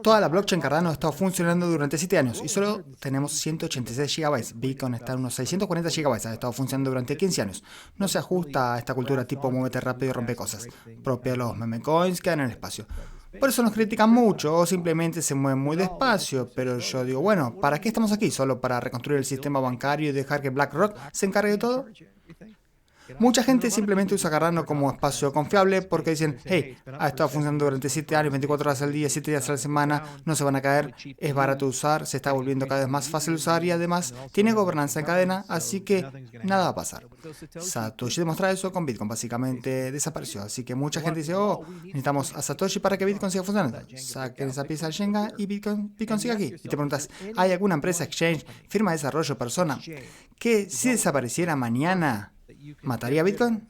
Toda la blockchain Cardano ha estado funcionando durante 7 años y solo tenemos 186 GB. Bitcoin está en unos 640 GB, ha estado funcionando durante 15 años. No se ajusta a esta cultura tipo muévete rápido y rompe cosas, propia de los meme coins que dan en el espacio. Por eso nos critican mucho o simplemente se mueven muy despacio, pero yo digo, bueno, ¿para qué estamos aquí? ¿Solo para reconstruir el sistema bancario y dejar que BlackRock se encargue de todo? Mucha gente simplemente usa Cardano como espacio confiable porque dicen, hey, ha estado funcionando durante 7 años, 24 horas al día, 7 días a la semana, no se van a caer, es barato de usar, se está volviendo cada vez más fácil de usar y además tiene gobernanza en cadena, así que nada va a pasar. Satoshi demuestra eso con Bitcoin, básicamente desapareció, así que mucha gente dice, oh, necesitamos a Satoshi para que Bitcoin siga funcionando. Saquen esa pieza del Shenga y Bitcoin sigue aquí. Y te preguntas, ¿hay alguna empresa, exchange, firma de desarrollo, persona, que si desapareciera mañana mataría a Bitcoin?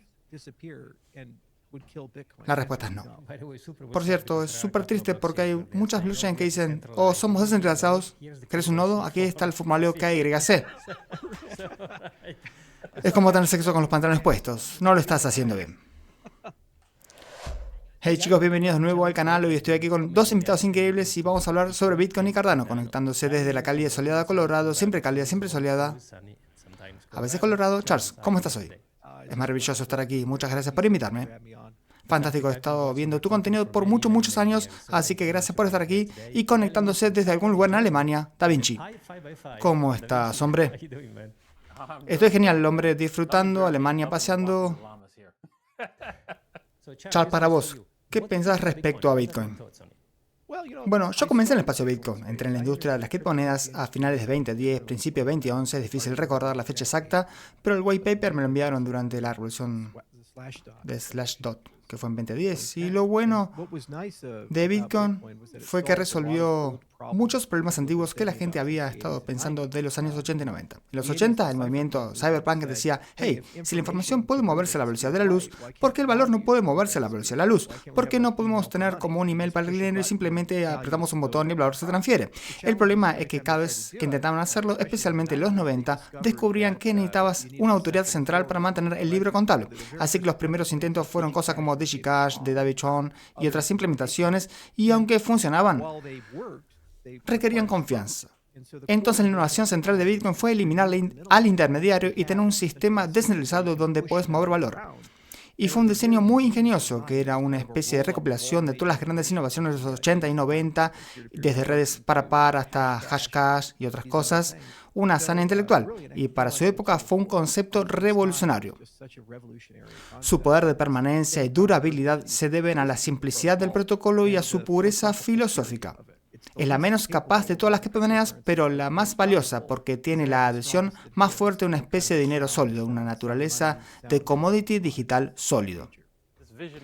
La respuesta es no. Por cierto, es súper triste porque hay muchas blockchains que dicen, oh, somos descentralizados, ¿querés un nodo? Aquí está el formulario KYC. Es como tener sexo con los pantalones puestos, no lo estás haciendo bien. Hey chicos, bienvenidos de nuevo al canal. Hoy estoy aquí con dos invitados increíbles y vamos a hablar sobre Bitcoin y Cardano, conectándose desde la cálida y soleada Colorado, siempre cálida, siempre soleada, a veces Colorado. Charles, ¿cómo estás hoy? Es maravilloso estar aquí, muchas gracias por invitarme. Fantástico, he estado viendo tu contenido por muchos años, así que gracias por estar aquí y conectándose desde algún lugar en Alemania. Da Vinci, ¿cómo estás, hombre? Estoy genial, hombre, disfrutando, Alemania paseando. Charles, para vos, ¿qué pensás respecto a Bitcoin? Bueno, yo comencé en el espacio Bitcoin, entré en la industria de las criptomonedas a finales de 2010, principios de 2011, es difícil recordar la fecha exacta, pero el white paper me lo enviaron durante la revolución de Slashdot, que fue en 2010, y lo bueno de Bitcoin fue que resolvió muchos problemas antiguos que la gente había estado pensando de los años 80 y 90. En los 80, el movimiento Cyberpunk decía, hey, si la información puede moverse a la velocidad de la luz, ¿por qué el valor no puede moverse a la velocidad de la luz? ¿Por qué no podemos tener como un email para el dinero y simplemente apretamos un botón y el valor se transfiere? El problema es que cada vez que intentaban hacerlo, especialmente en los 90, descubrían que necesitabas una autoridad central para mantener el libro contable. Así que los primeros intentos fueron cosas como DigiCash, de David Chon y otras implementaciones, y aunque funcionaban, requerían confianza. Entonces la innovación central de Bitcoin fue eliminar al intermediario y tener un sistema descentralizado donde puedes mover valor. Y fue un diseño muy ingenioso, que era una especie de recopilación de todas las grandes innovaciones de los 80 y 90, desde redes par hasta Hashcash y otras cosas, una hazaña intelectual, y para su época fue un concepto revolucionario. Su poder de permanencia y durabilidad se deben a la simplicidad del protocolo y a su pureza filosófica. Es la menos capaz de todas las criptomonedas, pero la más valiosa porque tiene la adhesión más fuerte a una especie de dinero sólido, una naturaleza de commodity digital sólido.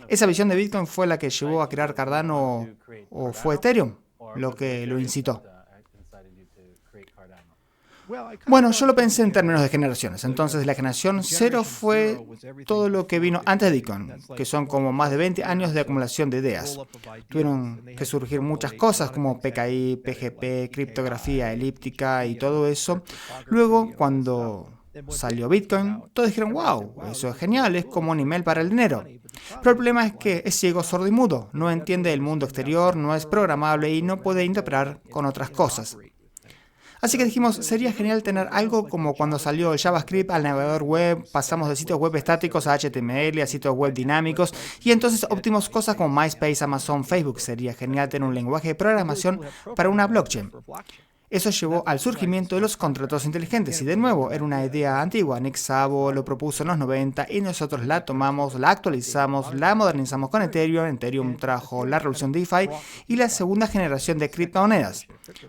Esa visión de Bitcoin fue la que llevó a crear Cardano, o fue Ethereum lo que lo incitó. Bueno, yo lo pensé en términos de generaciones. Entonces, la generación 0 fue todo lo que vino antes de Bitcoin, que son como más de 20 años de acumulación de ideas. Tuvieron que surgir muchas cosas como PKI, PGP, criptografía elíptica y todo eso. Luego, cuando salió Bitcoin, todos dijeron, wow, eso es genial, es como un email para el dinero. Pero el problema es que es ciego, sordo y mudo, no entiende el mundo exterior, no es programable y no puede interpretar con otras cosas. Así que dijimos, sería genial tener algo como cuando salió el JavaScript al navegador web, pasamos de sitios web estáticos a HTML, a sitios web dinámicos, y entonces obtuvimos cosas como MySpace, Amazon, Facebook. Sería genial tener un lenguaje de programación para una blockchain. Eso llevó al surgimiento de los contratos inteligentes y de nuevo era una idea antigua. Nick Szabo lo propuso en los 90 y nosotros la tomamos, la actualizamos, la modernizamos con Ethereum. Ethereum trajo la revolución DeFi y la segunda generación de criptomonedas.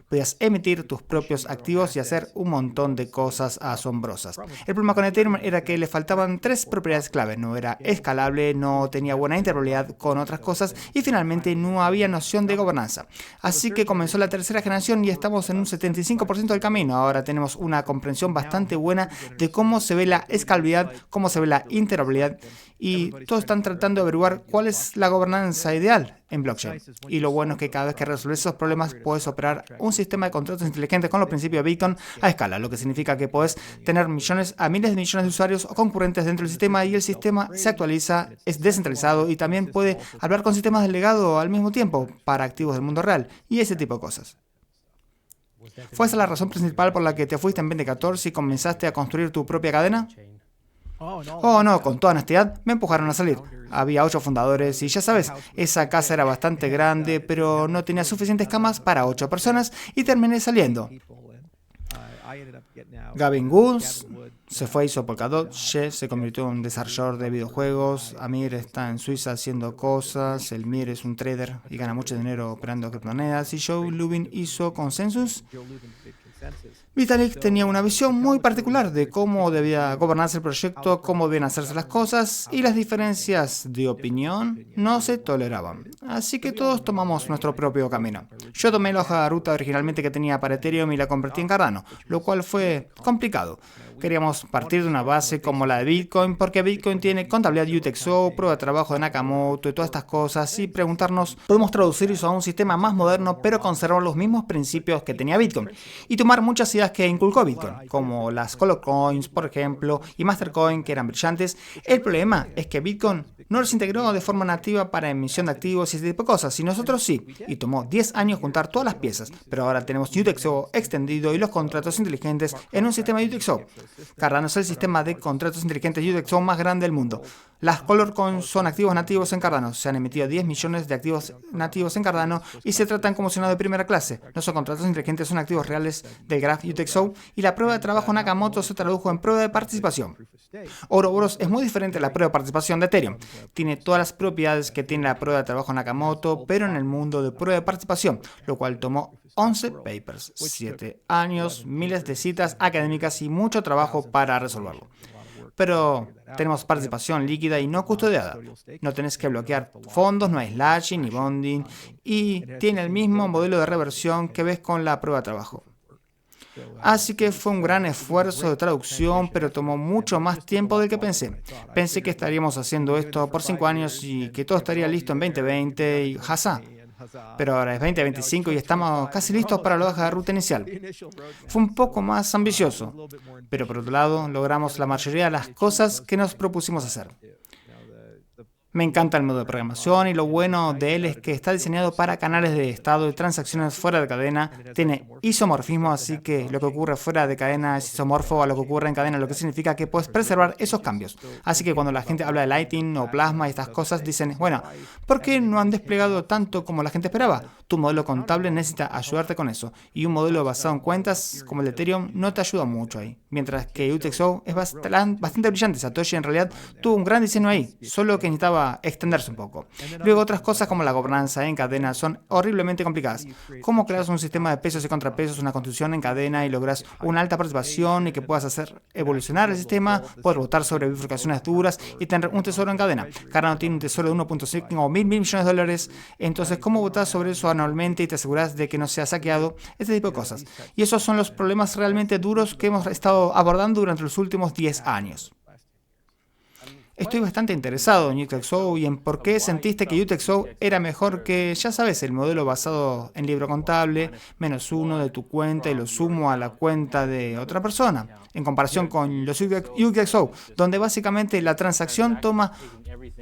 Podías emitir tus propios activos y hacer un montón de cosas asombrosas. El problema con Ethereum era que le faltaban 3 propiedades clave. No era escalable, no tenía buena interoperabilidad con otras cosas y finalmente no había noción de gobernanza. Así que comenzó la tercera generación y estamos en un 75% del camino. Ahora tenemos una comprensión bastante buena de cómo se ve la escalabilidad, cómo se ve la interoperabilidad y todos están tratando de averiguar cuál es la gobernanza ideal en blockchain. Y lo bueno es que cada vez que resuelves esos problemas, puedes operar un sistema de contratos inteligentes con los principios de Bitcoin a escala, lo que significa que puedes tener millones a miles de millones de usuarios o concurrentes dentro del sistema y el sistema se actualiza, es descentralizado y también puede hablar con sistemas de legado al mismo tiempo para activos del mundo real y ese tipo de cosas. ¿Fue esa la razón principal por la que te fuiste en 2014 y comenzaste a construir tu propia cadena? Oh, no, con toda honestidad, me empujaron a salir. Había 8 fundadores y ya sabes, esa casa era bastante grande, pero no tenía suficientes camas para 8 personas y terminé saliendo. Gavin Woods se fue, hizo Polkadot, Jeff se convirtió en un desarrollador de videojuegos, Amir está en Suiza haciendo cosas, Elmir es un trader y gana mucho dinero operando criptomonedas y Joe Lubin hizo Consensus. Vitalik tenía una visión muy particular de cómo debía gobernarse el proyecto, cómo debían hacerse las cosas, y las diferencias de opinión no se toleraban. Así que todos tomamos nuestro propio camino. Yo tomé la hoja de ruta originalmente que tenía para Ethereum y la convertí en Cardano, lo cual fue complicado. Queríamos partir de una base como la de Bitcoin, porque Bitcoin tiene contabilidad UTXO, prueba de trabajo de Nakamoto y todas estas cosas, y preguntarnos, ¿podemos traducir eso a un sistema más moderno, pero conservar los mismos principios que tenía Bitcoin? Y tomar muchas ideas que inculcó Bitcoin, como las Color Coins, por ejemplo, y Mastercoin, que eran brillantes. El problema es que Bitcoin no los integró de forma nativa para emisión de activos y ese tipo de cosas, y nosotros sí, y tomó 10 años juntar todas las piezas, pero ahora tenemos UTXO extendido y los contratos inteligentes en un sistema de UTXO. Cardano es el sistema de contratos inteligentes UTXO más grande del mundo. Las Color Coins son activos nativos en Cardano. Se han emitido 10 millones de activos nativos en Cardano y se tratan como si no de primera clase. No son contratos inteligentes, son activos reales del graph UTXO y la prueba de trabajo Nakamoto se tradujo en prueba de participación. Ouroboros es muy diferente a la prueba de participación de Ethereum. Tiene todas las propiedades que tiene la prueba de trabajo Nakamoto, pero en el mundo de prueba de participación, lo cual tomó 11 papers, 7 años, miles de citas académicas y mucho trabajo para resolverlo. Pero tenemos participación líquida y no custodiada. No tenés que bloquear fondos, no hay slashing ni bonding y tiene el mismo modelo de reversión que ves con la prueba de trabajo. Así que fue un gran esfuerzo de traducción, pero tomó mucho más tiempo del que pensé. Pensé que estaríamos haciendo esto por 5 años y que todo estaría listo en 2020 y ¡jasá! Pero ahora es 2025 y estamos casi listos para la hoja de ruta inicial. Fue un poco más ambicioso, pero por otro lado logramos la mayoría de las cosas que nos propusimos hacer. Me encanta el modo de programación y lo bueno de él es que está diseñado para canales de estado y transacciones fuera de cadena. Tiene isomorfismo, así que lo que ocurre fuera de cadena es isomorfo a lo que ocurre en cadena, lo que significa que puedes preservar esos cambios. Así que cuando la gente habla de Lightning o Plasma y estas cosas, dicen, bueno, ¿por qué no han desplegado tanto como la gente esperaba? Tu modelo contable necesita ayudarte con eso. Y un modelo basado en cuentas como el de Ethereum no te ayuda mucho ahí. Mientras que UTXO es bastante brillante. Satoshi en realidad tuvo un gran diseño ahí, solo que necesitaba extenderse un poco. Luego otras cosas como la gobernanza en cadena son horriblemente complicadas. ¿Cómo creas un sistema de pesos y contrapesos, una construcción en cadena y logras una alta participación y que puedas hacer evolucionar el sistema, poder votar sobre bifurcaciones duras y tener un tesoro en cadena? Cardano tiene un tesoro de 1.5 mil millones de dólares, entonces ¿cómo votas sobre eso anualmente y te aseguras de que no sea saqueado? Este tipo de cosas. Y esos son los problemas realmente duros que hemos estado abordando durante los últimos 10 años. Estoy bastante interesado en UTXO y en por qué sentiste que UTXO era mejor que, ya sabes, el modelo basado en libro contable, -1 de tu cuenta y lo sumo a la cuenta de otra persona, en comparación con los UTXO, donde básicamente la transacción toma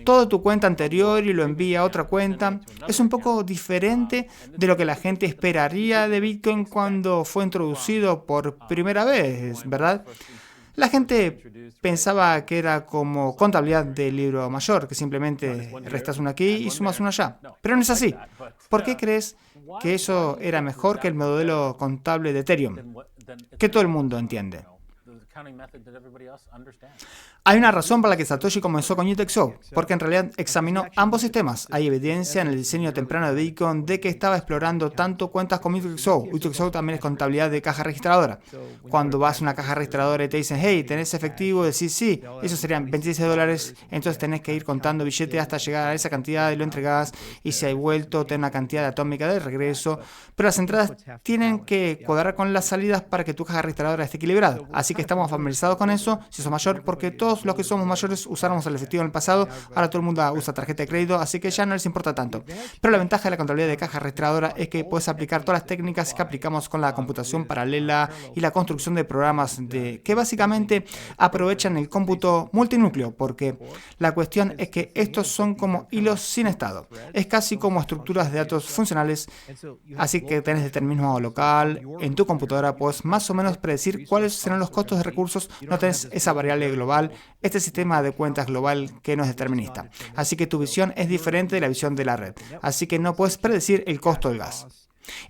toda tu cuenta anterior y lo envía a otra cuenta. Es un poco diferente de lo que la gente esperaría de Bitcoin cuando fue introducido por primera vez, ¿verdad? La gente pensaba que era como contabilidad del libro mayor, que simplemente restas uno aquí y sumas uno allá. Pero no es así. ¿Por qué crees que eso era mejor que el modelo contable de Ethereum, que todo el mundo entiende? Hay una razón para la que Satoshi comenzó con UTXO, porque en realidad examinó ambos sistemas. Hay evidencia en el diseño temprano de Bitcoin de que estaba explorando tanto cuentas como UTXO. UTXO también es contabilidad de caja registradora. Cuando vas a una caja registradora y te dicen, hey, ¿tenés efectivo? Decís sí, eso serían $26, entonces tenés que ir contando billetes hasta llegar a esa cantidad y lo entregás, y si hay vuelto, tenés una cantidad atómica de regreso. Pero las entradas tienen que cuadrar con las salidas para que tu caja registradora esté equilibrada. Así que estamos estamos familiarizados con eso, si sos mayor, porque todos los que somos mayores usamos el efectivo en el pasado, ahora todo el mundo usa tarjeta de crédito, así que ya no les importa tanto. Pero la ventaja de la contabilidad de caja registradora es que puedes aplicar todas las técnicas que aplicamos con la computación paralela y la construcción de programas que básicamente aprovechan el cómputo multinúcleo, porque la cuestión es que estos son como hilos sin estado. Es casi como estructuras de datos funcionales, así que tenés determinismo local. En tu computadora puedes más o menos predecir cuáles serán los costos de recursos, no tenés esa variable global, este sistema de cuentas global que no es determinista. Así que tu visión es diferente de la visión de la red, así que no puedes predecir el costo del gas.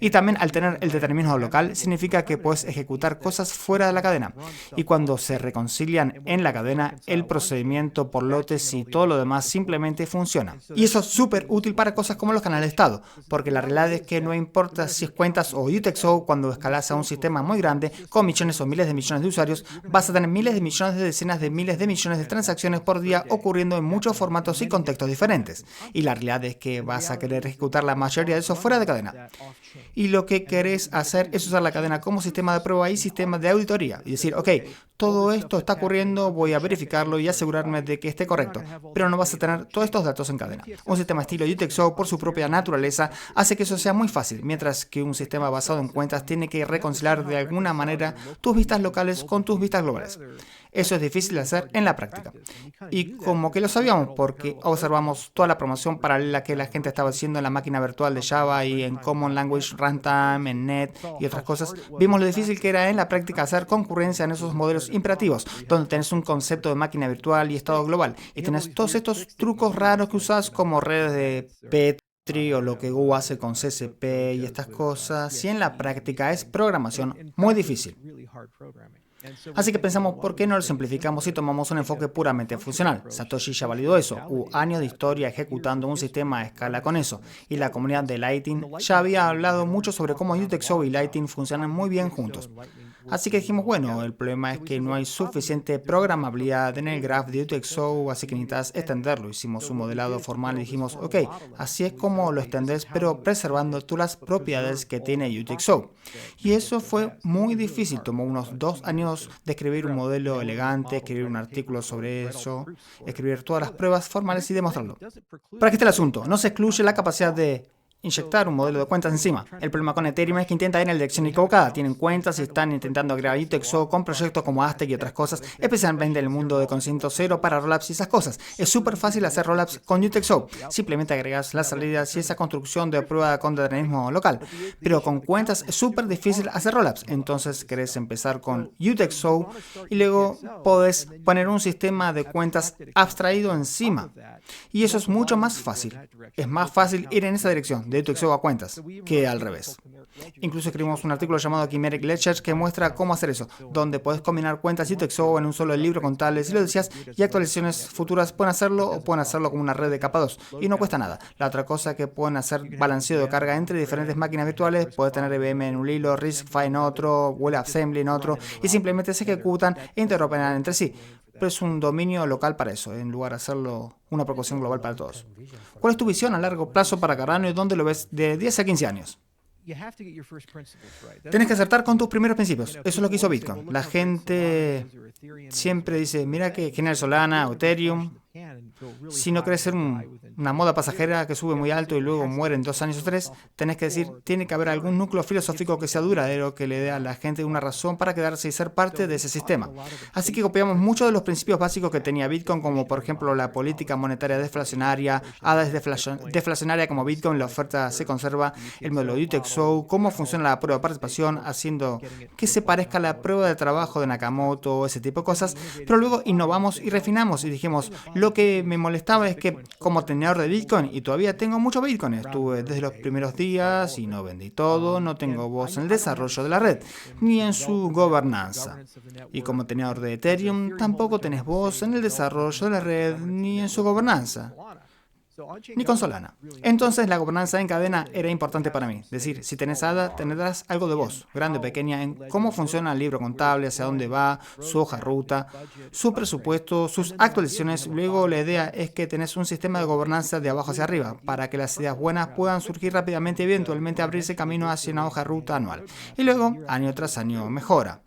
Y también al tener el determinismo local significa que puedes ejecutar cosas fuera de la cadena. Y cuando se reconcilian en la cadena, el procedimiento por lotes y todo lo demás simplemente funciona. Y eso es súper útil para cosas como los canales de estado, porque la realidad es que no importa si es cuentas o UTXO, cuando escalas a un sistema muy grande, con millones o miles de millones de usuarios, vas a tener miles de millones de decenas de miles de millones de transacciones por día ocurriendo en muchos formatos y contextos diferentes. Y la realidad es que vas a querer ejecutar la mayoría de eso fuera de cadena. Y lo que querés hacer es usar la cadena como sistema de prueba y sistema de auditoría. Y decir, ok, todo esto está ocurriendo, voy a verificarlo y asegurarme de que esté correcto. Pero no vas a tener todos estos datos en cadena. Un sistema estilo UTXO, por su propia naturaleza, hace que eso sea muy fácil, mientras que un sistema basado en cuentas tiene que reconciliar de alguna manera tus vistas locales con tus vistas globales. Eso es difícil de hacer en la práctica. Y como que lo sabíamos porque observamos toda la promoción paralela que la gente estaba haciendo en la máquina virtual de Java y en Common Language Runtime, en Net y otras cosas, vimos lo difícil que era en la práctica hacer concurrencia en esos modelos imperativos, donde tenés un concepto de máquina virtual y estado global, y tenés todos estos trucos raros que usás como redes de Petri o lo que Go hace con CSP y estas cosas, y en la práctica es programación muy difícil. Así que pensamos, ¿por qué no lo simplificamos y tomamos un enfoque puramente funcional? Satoshi ya validó eso, hubo años de historia ejecutando un sistema a escala con eso, y la comunidad de Lightning ya había hablado mucho sobre cómo UTXO y Lightning funcionan muy bien juntos. Así que dijimos, bueno, el problema es que no hay suficiente programabilidad en el graph de UTXO, así que necesitas extenderlo. Hicimos un modelado formal y dijimos, ok, así es como lo extendes, pero preservando tú las propiedades que tiene UTXO. Y eso fue muy difícil, tomó unos 2 años de escribir un modelo elegante, escribir un artículo sobre eso, escribir todas las pruebas formales y demostrarlo. Para que esté el asunto, no se excluye la capacidad de inyectar un modelo de cuentas encima. El problema con Ethereum es que intenta ir en la dirección equivocada. Tienen cuentas y están intentando crear UTXO con proyectos como Aztec y otras cosas, especialmente en el mundo de conocimiento cero para rollups y esas cosas. Es súper fácil hacer rollups con UTXO. Simplemente agregas las salidas y esa construcción de prueba con determinismo local. Pero con cuentas es súper difícil hacer rollups. Entonces querés empezar con UTXO y luego podés poner un sistema de cuentas abstraído encima. Y eso es mucho más fácil. Es más fácil ir en esa dirección de UTXO a cuentas, que al revés. Incluso escribimos un artículo llamado Chimeric Ledgers que muestra cómo hacer eso, donde puedes combinar cuentas y UTXO en un solo libro contable si lo deseas, y actualizaciones futuras pueden hacerlo o pueden hacerlo como una red de capa 2 y no cuesta nada. La otra cosa que pueden hacer balanceo de carga entre diferentes máquinas virtuales, puedes tener IBM en un hilo, RISC-V en otro, WebAssembly en otro, y simplemente se ejecutan e interoperan entre sí. Pero es un dominio local para eso, en lugar de hacerlo una proporción global para todos. ¿Cuál es tu visión a largo plazo para Cardano y dónde lo ves de 10 a 15 años? Tienes que acertar con tus primeros principios. Eso es lo que hizo Bitcoin. La gente siempre dice, mira que genial Solana o Ethereum. Si no querés ser una moda pasajera que sube muy alto y luego muere en 2 años o 3, tenés que decir, tiene que haber algún núcleo filosófico que sea duradero, que le dé a la gente una razón para quedarse y ser parte de ese sistema. Así que copiamos muchos de los principios básicos que tenía Bitcoin, como por ejemplo la política monetaria deflacionaria, ADA es deflacionaria como Bitcoin, la oferta se conserva, el modelo UTXO, cómo funciona la prueba de participación, haciendo que se parezca a la prueba de trabajo de Nakamoto, ese tipo de cosas, pero luego innovamos y refinamos y dijimos, lo que me molestaba es que como tenedor de Bitcoin, y todavía tengo mucho Bitcoin, estuve desde los primeros días y no vendí todo, no tengo voz en el desarrollo de la red, ni en su gobernanza. Y como tenedor de Ethereum, tampoco tenés voz en el desarrollo de la red, ni en su gobernanza. Ni con Solana. Entonces la gobernanza en cadena era importante para mí. Es decir, si tenés ADA, tendrás algo de voz, grande o pequeña, en cómo funciona el libro contable, hacia dónde va, su hoja ruta, su presupuesto, sus actualizaciones. Luego la idea es que tenés un sistema de gobernanza de abajo hacia arriba, para que las ideas buenas puedan surgir rápidamente y eventualmente abrirse camino hacia una hoja ruta anual. Y luego, año tras año, mejora.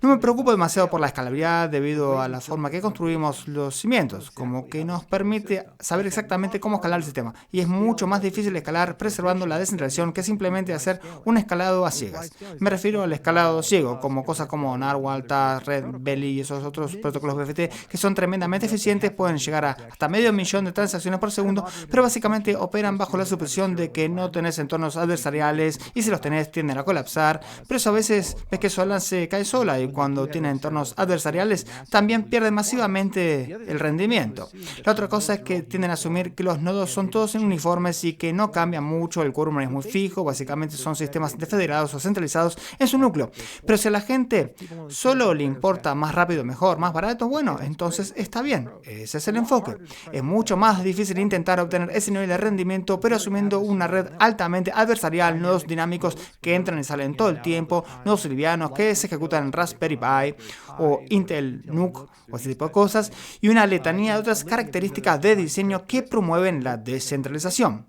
No me preocupo demasiado por la escalabilidad debido a la forma que construimos los cimientos, como que nos permite saber exactamente cómo escalar el sistema, y es mucho más difícil escalar preservando la descentralización que simplemente hacer un escalado a ciegas. Me refiero al escalado ciego, como cosas como Narwhal, TAS, Red Belly y esos otros protocolos BFT que son tremendamente eficientes, pueden llegar a hasta medio millón de transacciones por segundo, pero básicamente operan bajo la suposición de que no tenés entornos adversariales y si los tenés tienden a colapsar, pero eso a veces ves que Solana se cae sola y cuando tiene entornos adversariales también pierde masivamente el rendimiento. La otra cosa es que tienden a asumir que los nodos son todos uniformes y que no cambian mucho, el quórum es muy fijo, básicamente son sistemas federados o centralizados en su núcleo. Pero si a la gente solo le importa más rápido, mejor, más barato, bueno, entonces está bien, ese es el enfoque. Es mucho más difícil intentar obtener ese nivel de rendimiento, pero asumiendo una red altamente adversarial, nodos dinámicos que entran y salen todo el tiempo, nodos livianos que se ejecutan en Raspberry Pi o Intel NUC o ese tipo de cosas, y una letanía de otras características de diseño que promueven la descentralización.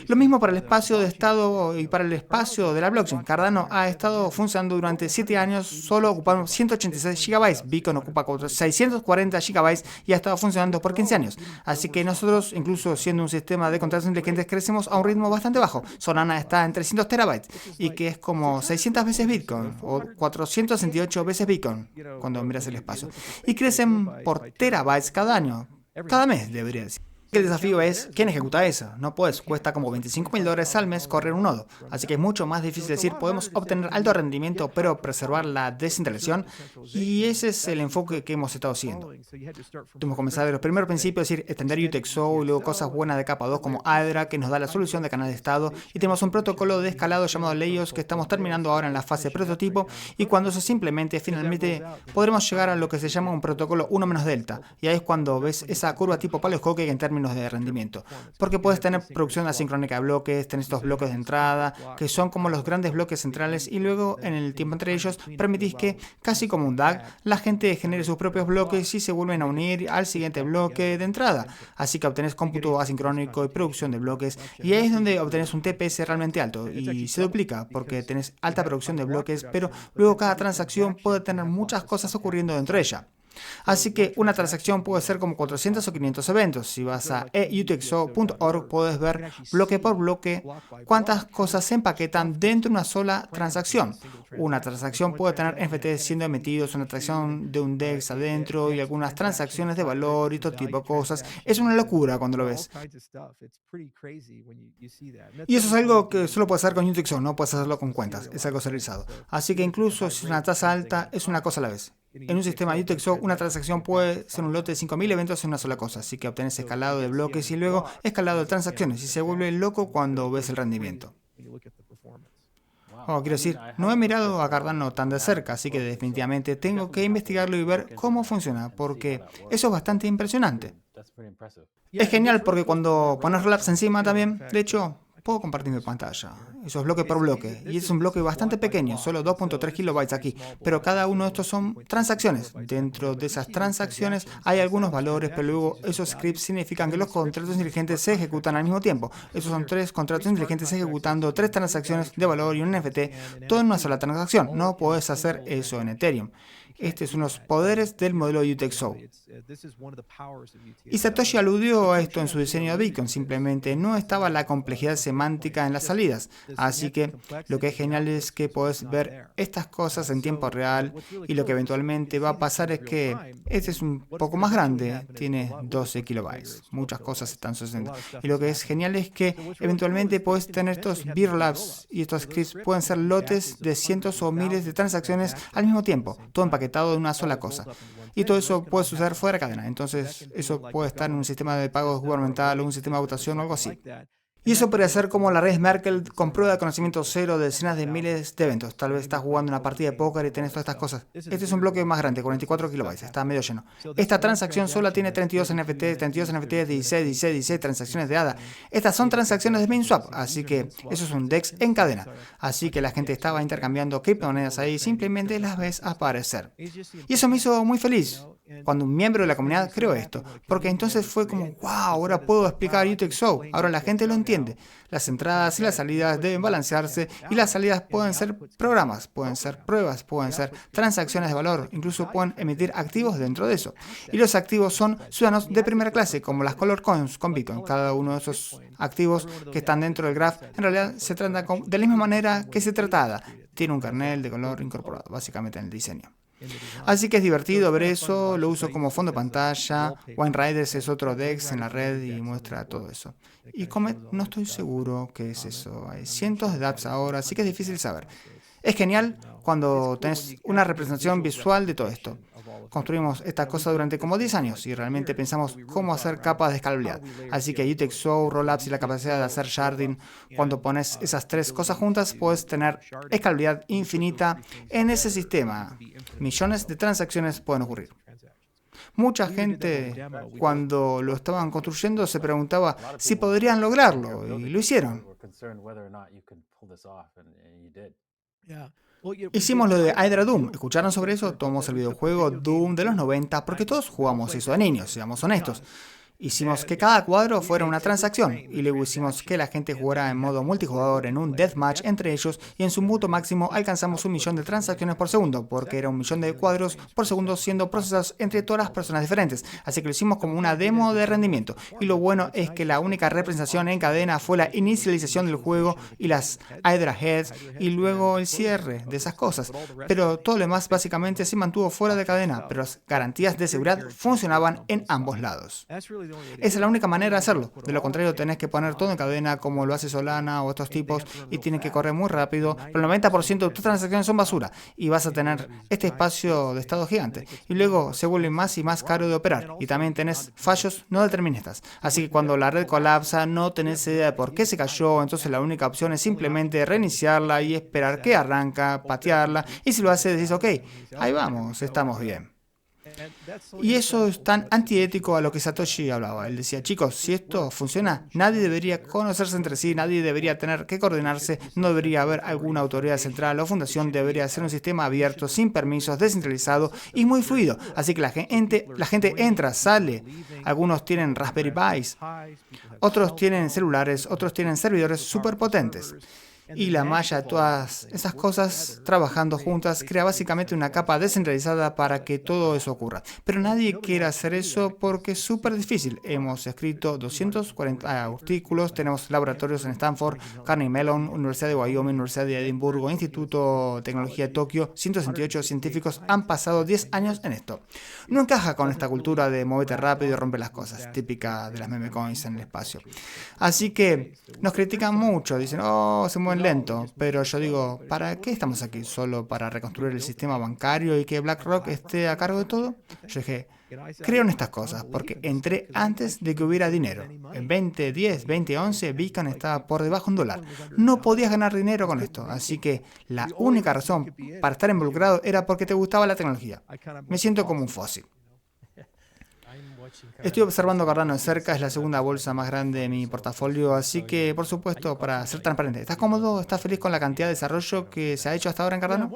Lo mismo para el espacio de estado y para el espacio de la blockchain. Cardano ha estado funcionando durante 7 años, solo ocupando 186 GB. Beacon ocupa 640 GB y ha estado funcionando por 15 años. Así que nosotros, incluso siendo un sistema de contratos inteligentes, crecemos a un ritmo bastante bajo. Solana está en 300 terabytes y que es como 600 veces Bitcoin o 468 veces Bitcoin cuando miras el espacio. Y crecen por terabytes cada año, cada mes debería decir. El desafío es, ¿quién ejecuta eso? No puedes, cuesta como $25.000 al mes correr un nodo, así que es mucho más difícil decir, podemos obtener alto rendimiento pero preservar la descentralización, y ese es el enfoque que hemos estado siguiendo. Tuvimos que comenzar de los primeros principios, es decir, extender UTXO y luego cosas buenas de capa 2 como Hydra, que nos da la solución de canal de estado, y tenemos un protocolo de escalado llamado Leios que estamos terminando ahora en la fase de prototipo, y cuando eso simplemente, finalmente, podremos llegar a lo que se llama un protocolo 1-delta, y ahí es cuando ves esa curva tipo Palo Hockey en términos de rendimiento, porque puedes tener producción asincrónica de bloques, tenés estos bloques de entrada que son como los grandes bloques centrales, y luego en el tiempo entre ellos permitís que, casi como un DAG, la gente genere sus propios bloques y se vuelven a unir al siguiente bloque de entrada, así que obtenés cómputo asincrónico y producción de bloques, y ahí es donde obtenés un TPS realmente alto y se duplica porque tenés alta producción de bloques, pero luego cada transacción puede tener muchas cosas ocurriendo dentro de ella. Así que una transacción puede ser como 400 o 500 eventos. Si vas a eutxo.org puedes ver bloque por bloque cuántas cosas se empaquetan dentro de una sola transacción. Una transacción puede tener NFTs siendo emitidos, una transacción de un DEX adentro y algunas transacciones de valor y todo tipo de cosas. Es una locura cuando lo ves. Y eso es algo que solo puedes hacer con UTXO, no puedes hacerlo con cuentas, es algo centralizado. Así que incluso si es una tasa alta, es una cosa a la vez. En un sistema de UTXO, una transacción puede ser un lote de 5.000 eventos en una sola cosa, así que obtenés escalado de bloques y luego escalado de transacciones, y se vuelve loco cuando ves el rendimiento. Quiero decir, no he mirado a Cardano tan de cerca, así que definitivamente tengo que investigarlo y ver cómo funciona, porque eso es bastante impresionante. Es genial porque cuando pones Rollups encima también, de hecho, puedo compartir mi pantalla. Eso es bloque por bloque. Y es un bloque bastante pequeño, solo 2.3 kilobytes aquí. Pero cada uno de estos son transacciones. Dentro de esas transacciones hay algunos valores, pero luego esos scripts significan que los contratos inteligentes se ejecutan al mismo tiempo. Esos son 3 contratos inteligentes ejecutando 3 transacciones de valor y un NFT, todo en una sola transacción. No puedes hacer eso en Ethereum. Este es uno de los poderes del modelo UTXO. Y Satoshi aludió a esto en su diseño de Bitcoin, simplemente no estaba la complejidad semántica en las salidas. Así que lo que es genial es que puedes ver estas cosas en tiempo real, y lo que eventualmente va a pasar es que este es un poco más grande, tiene 12 kilobytes. Muchas cosas están sucediendo. Y lo que es genial es que eventualmente puedes tener estos Rollups y estos scripts pueden ser lotes de cientos o miles de transacciones al mismo tiempo, todo empaquetado de una sola cosa. Y todo eso puede suceder fuera de cadena. Entonces, eso puede estar en un sistema de pagos gubernamental o un sistema de votación o algo así. Y eso podría ser como la red Merkle con prueba de conocimiento cero de decenas de miles de eventos. Tal vez estás jugando una partida de póker y tenés todas estas cosas. Este es un bloque más grande, 44 kilobytes, está medio lleno. Esta transacción sola tiene 32 NFT, 16 transacciones de ADA. Estas son transacciones de MainSwap, así que eso es un DEX en cadena. Así que la gente estaba intercambiando criptomonedas ahí, simplemente las ves aparecer. Y eso me hizo muy feliz. cuando un miembro de la comunidad creó esto, porque entonces fue como, wow, ahora puedo explicar UTXO, ahora la gente lo entiende. Las entradas y las salidas deben balancearse y las salidas pueden ser programas, pueden ser pruebas, pueden ser transacciones de valor, incluso pueden emitir activos dentro de eso. Y los activos son ciudadanos de primera clase, como las Color Coins con Bitcoin. Cada uno de esos activos que están dentro del graph en realidad se trata de la misma manera que se trata ADA. Tiene un kernel de color incorporado, básicamente en el diseño. Así que es divertido ver eso, lo uso como fondo de pantalla. Wine Riders es otro DEX en la red y muestra todo eso. Y Comet no estoy seguro qué es eso. Hay cientos de dApps ahora, así que es difícil saber. Es genial cuando tenés una representación visual de todo esto. Construimos esta cosa durante como 10 años y realmente pensamos cómo hacer capas de escalabilidad. Así que UTXO, Rollups y la capacidad de hacer sharding, cuando pones esas tres cosas juntas, puedes tener escalabilidad infinita en ese sistema. Millones de transacciones pueden ocurrir. Mucha gente, cuando lo estaban construyendo, se preguntaba si podrían lograrlo, y lo hicieron. Hicimos lo de Hydra Doom. ¿Escucharon sobre eso? Tomamos el videojuego Doom de los 90 porque todos jugamos eso de niños, seamos honestos. Hicimos que cada cuadro fuera una transacción y luego hicimos que la gente jugara en modo multijugador en un deathmatch entre ellos y en su mutuo máximo alcanzamos 1.000.000 de transacciones por segundo porque era 1.000.000 de cuadros por segundo siendo procesados entre todas las personas diferentes. Así que lo hicimos como una demo de rendimiento y lo bueno es que la única representación en cadena fue la inicialización del juego y las Hydra Heads y luego el cierre de esas cosas. Pero todo lo demás básicamente se mantuvo fuera de cadena, pero las garantías de seguridad funcionaban en ambos lados. Esa es la única manera de hacerlo. De lo contrario, tenés que poner todo en cadena como lo hace Solana o estos tipos y tienen que correr muy rápido. Pero el 90% de tus transacciones son basura y vas a tener este espacio de estado gigante. Y luego se vuelve más y más caro de operar. Y también tenés fallos no deterministas. Así que cuando la red colapsa, no tenés idea de por qué se cayó. Entonces la única opción es simplemente reiniciarla y esperar que arranca, patearla. Y si lo haces, decís, ok, ahí vamos, estamos bien. Y eso es tan antiético a lo que Satoshi hablaba. Él decía, chicos, si esto funciona, nadie debería conocerse entre sí, nadie debería tener que coordinarse, no debería haber alguna autoridad central o fundación, debería ser un sistema abierto, sin permisos, descentralizado y muy fluido. Así que la gente entra, sale. Algunos tienen Raspberry Pis, otros tienen celulares, otros tienen servidores súper potentes. Y la malla de todas esas cosas trabajando juntas crea básicamente una capa descentralizada para que todo eso ocurra. Pero nadie quiere hacer eso porque es súper difícil. Hemos escrito 240 artículos, tenemos laboratorios en Stanford, Carnegie Mellon, Universidad de Wyoming, Universidad de Edimburgo, Instituto de Tecnología de Tokio, 168 científicos han pasado 10 años en esto. No encaja con esta cultura de moverte rápido y romper las cosas, típica de las meme coins en el espacio. Así que nos critican mucho, dicen, oh, se mueven lento, pero yo digo, ¿para qué estamos aquí? ¿Solo para reconstruir el sistema bancario y que BlackRock esté a cargo de todo? Yo dije, creo en estas cosas porque entré antes de que hubiera dinero. En 2010, 2011, Bitcoin estaba por debajo de $1. No podías ganar dinero con esto, así que la única razón para estar involucrado era porque te gustaba la tecnología. Me siento como un fósil. Estoy observando Cardano de cerca, es la segunda bolsa más grande de mi portafolio, así que, por supuesto, para ser transparente, ¿estás cómodo? ¿Estás feliz con la cantidad de desarrollo que se ha hecho hasta ahora en Cardano?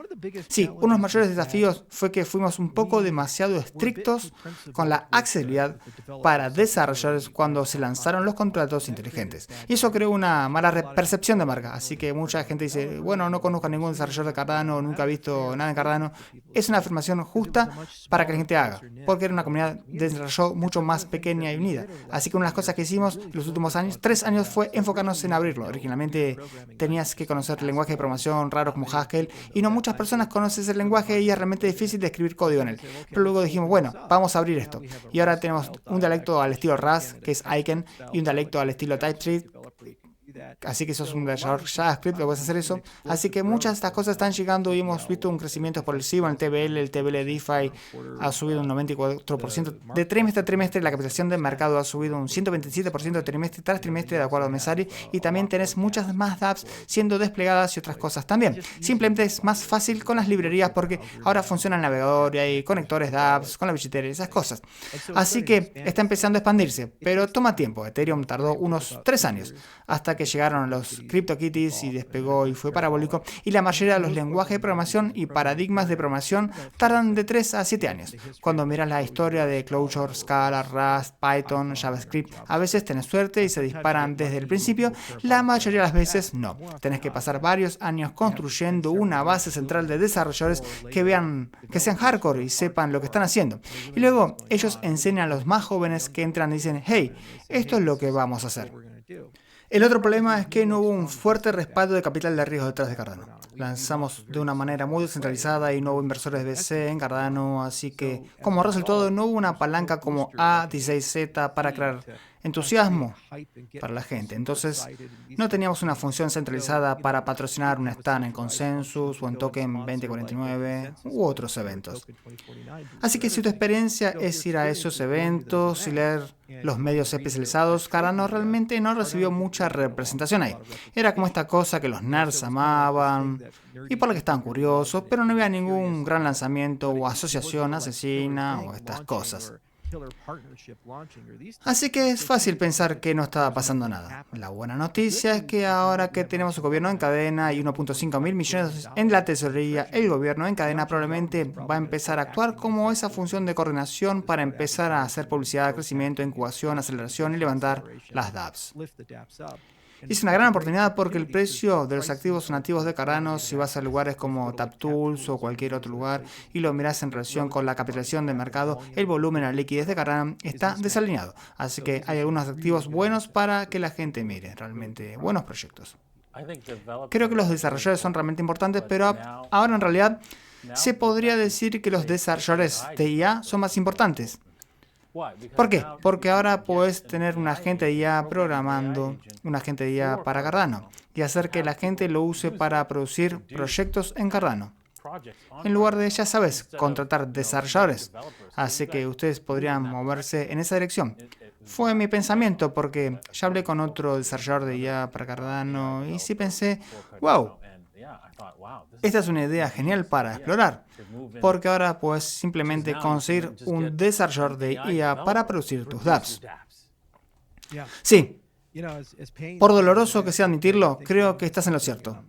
Sí, uno de los mayores desafíos fue que fuimos un poco demasiado estrictos con la accesibilidad para desarrolladores cuando se lanzaron los contratos inteligentes. Y eso creó una mala percepción de marca, así que mucha gente dice, bueno, no conozco a ningún desarrollador de Cardano, nunca he visto nada en Cardano. Es una afirmación justa para que la gente haga, porque era una comunidad de desarrollo mucho más pequeña y unida. Así que una de las cosas que hicimos los últimos 3 años, fue enfocarnos en abrirlo. Originalmente tenías que conocer lenguaje de programación raros como Haskell y no muchas personas conocen ese lenguaje y es realmente difícil de escribir código en él. Pero luego dijimos, bueno, vamos a abrir esto. Y ahora tenemos un dialecto al estilo Rust, que es Aiken, y un dialecto al estilo TypeScript. Así que sos un desarrollador JavaScript, lo puedes hacer eso. Así que muchas de estas cosas están llegando y hemos visto un crecimiento progresivo en el TVL DeFi ha subido un 94%. De trimestre a trimestre la capitalización del mercado ha subido un 127% de trimestre tras trimestre de acuerdo a Messari. Y también tenés muchas más dApps siendo desplegadas y otras cosas también. Simplemente es más fácil con las librerías porque ahora funciona el navegador y hay conectores dApps con la billetera y esas cosas. Así que está empezando a expandirse, pero toma tiempo. Ethereum tardó unos 3 años hasta que llegaron los CryptoKitties y despegó y fue parabólico, y la mayoría de los lenguajes de programación y paradigmas de programación tardan de 3 a 7 años. Cuando miras la historia de Clojure, Scala, Rust, Python, JavaScript, a veces tenés suerte y se disparan desde el principio, la mayoría de las veces no. Tenés que pasar varios años construyendo una base central de desarrolladores que sean hardcore y sepan lo que están haciendo. Y luego ellos enseñan a los más jóvenes que entran y dicen, hey, esto es lo que vamos a hacer. El otro problema es que no hubo un fuerte respaldo de capital de riesgo detrás de Cardano. Lanzamos de una manera muy descentralizada y no hubo inversores de VC en Cardano, así que como resultado no hubo una palanca como A16Z para crear entusiasmo para la gente. Entonces no teníamos una función centralizada para patrocinar un stand en Consensus o en Token 2049 u otros eventos. Así que si tu experiencia es ir a esos eventos y leer los medios especializados, Cardano realmente no recibió mucha representación ahí. Era como esta cosa que los nerds amaban y por la que estaban curiosos, pero no había ningún gran lanzamiento o asociación asesina o estas cosas. Así que es fácil pensar que no estaba pasando nada. La buena noticia es que ahora que tenemos un gobierno en cadena y 1.5 mil millones en la tesorería, el gobierno en cadena probablemente va a empezar a actuar como esa función de coordinación para empezar a hacer publicidad, crecimiento, incubación, aceleración y levantar las dApps. Es una gran oportunidad porque el precio de los activos nativos de Cardano, si vas a lugares como TapTools o cualquier otro lugar y lo miras en relación con la capitalización de mercado, el volumen a liquidez de Cardano está desalineado. Así que hay algunos activos buenos para que la gente mire, realmente buenos proyectos. Creo que los desarrolladores son realmente importantes, pero ahora en realidad se podría decir que los desarrolladores de IA son más importantes. ¿Por qué? Porque ahora puedes tener un agente de IA programando, un agente de IA para Cardano y hacer que la gente lo use para producir proyectos en Cardano. En lugar de, ya sabes, contratar desarrolladores. Así que ustedes podrían moverse en esa dirección. Fue mi pensamiento porque ya hablé con otro desarrollador de IA para Cardano y sí pensé, wow, esta es una idea genial para explorar, porque ahora puedes simplemente conseguir un desarrollador de IA para producir tus dApps. Sí. Por doloroso que sea admitirlo, creo que estás en lo cierto.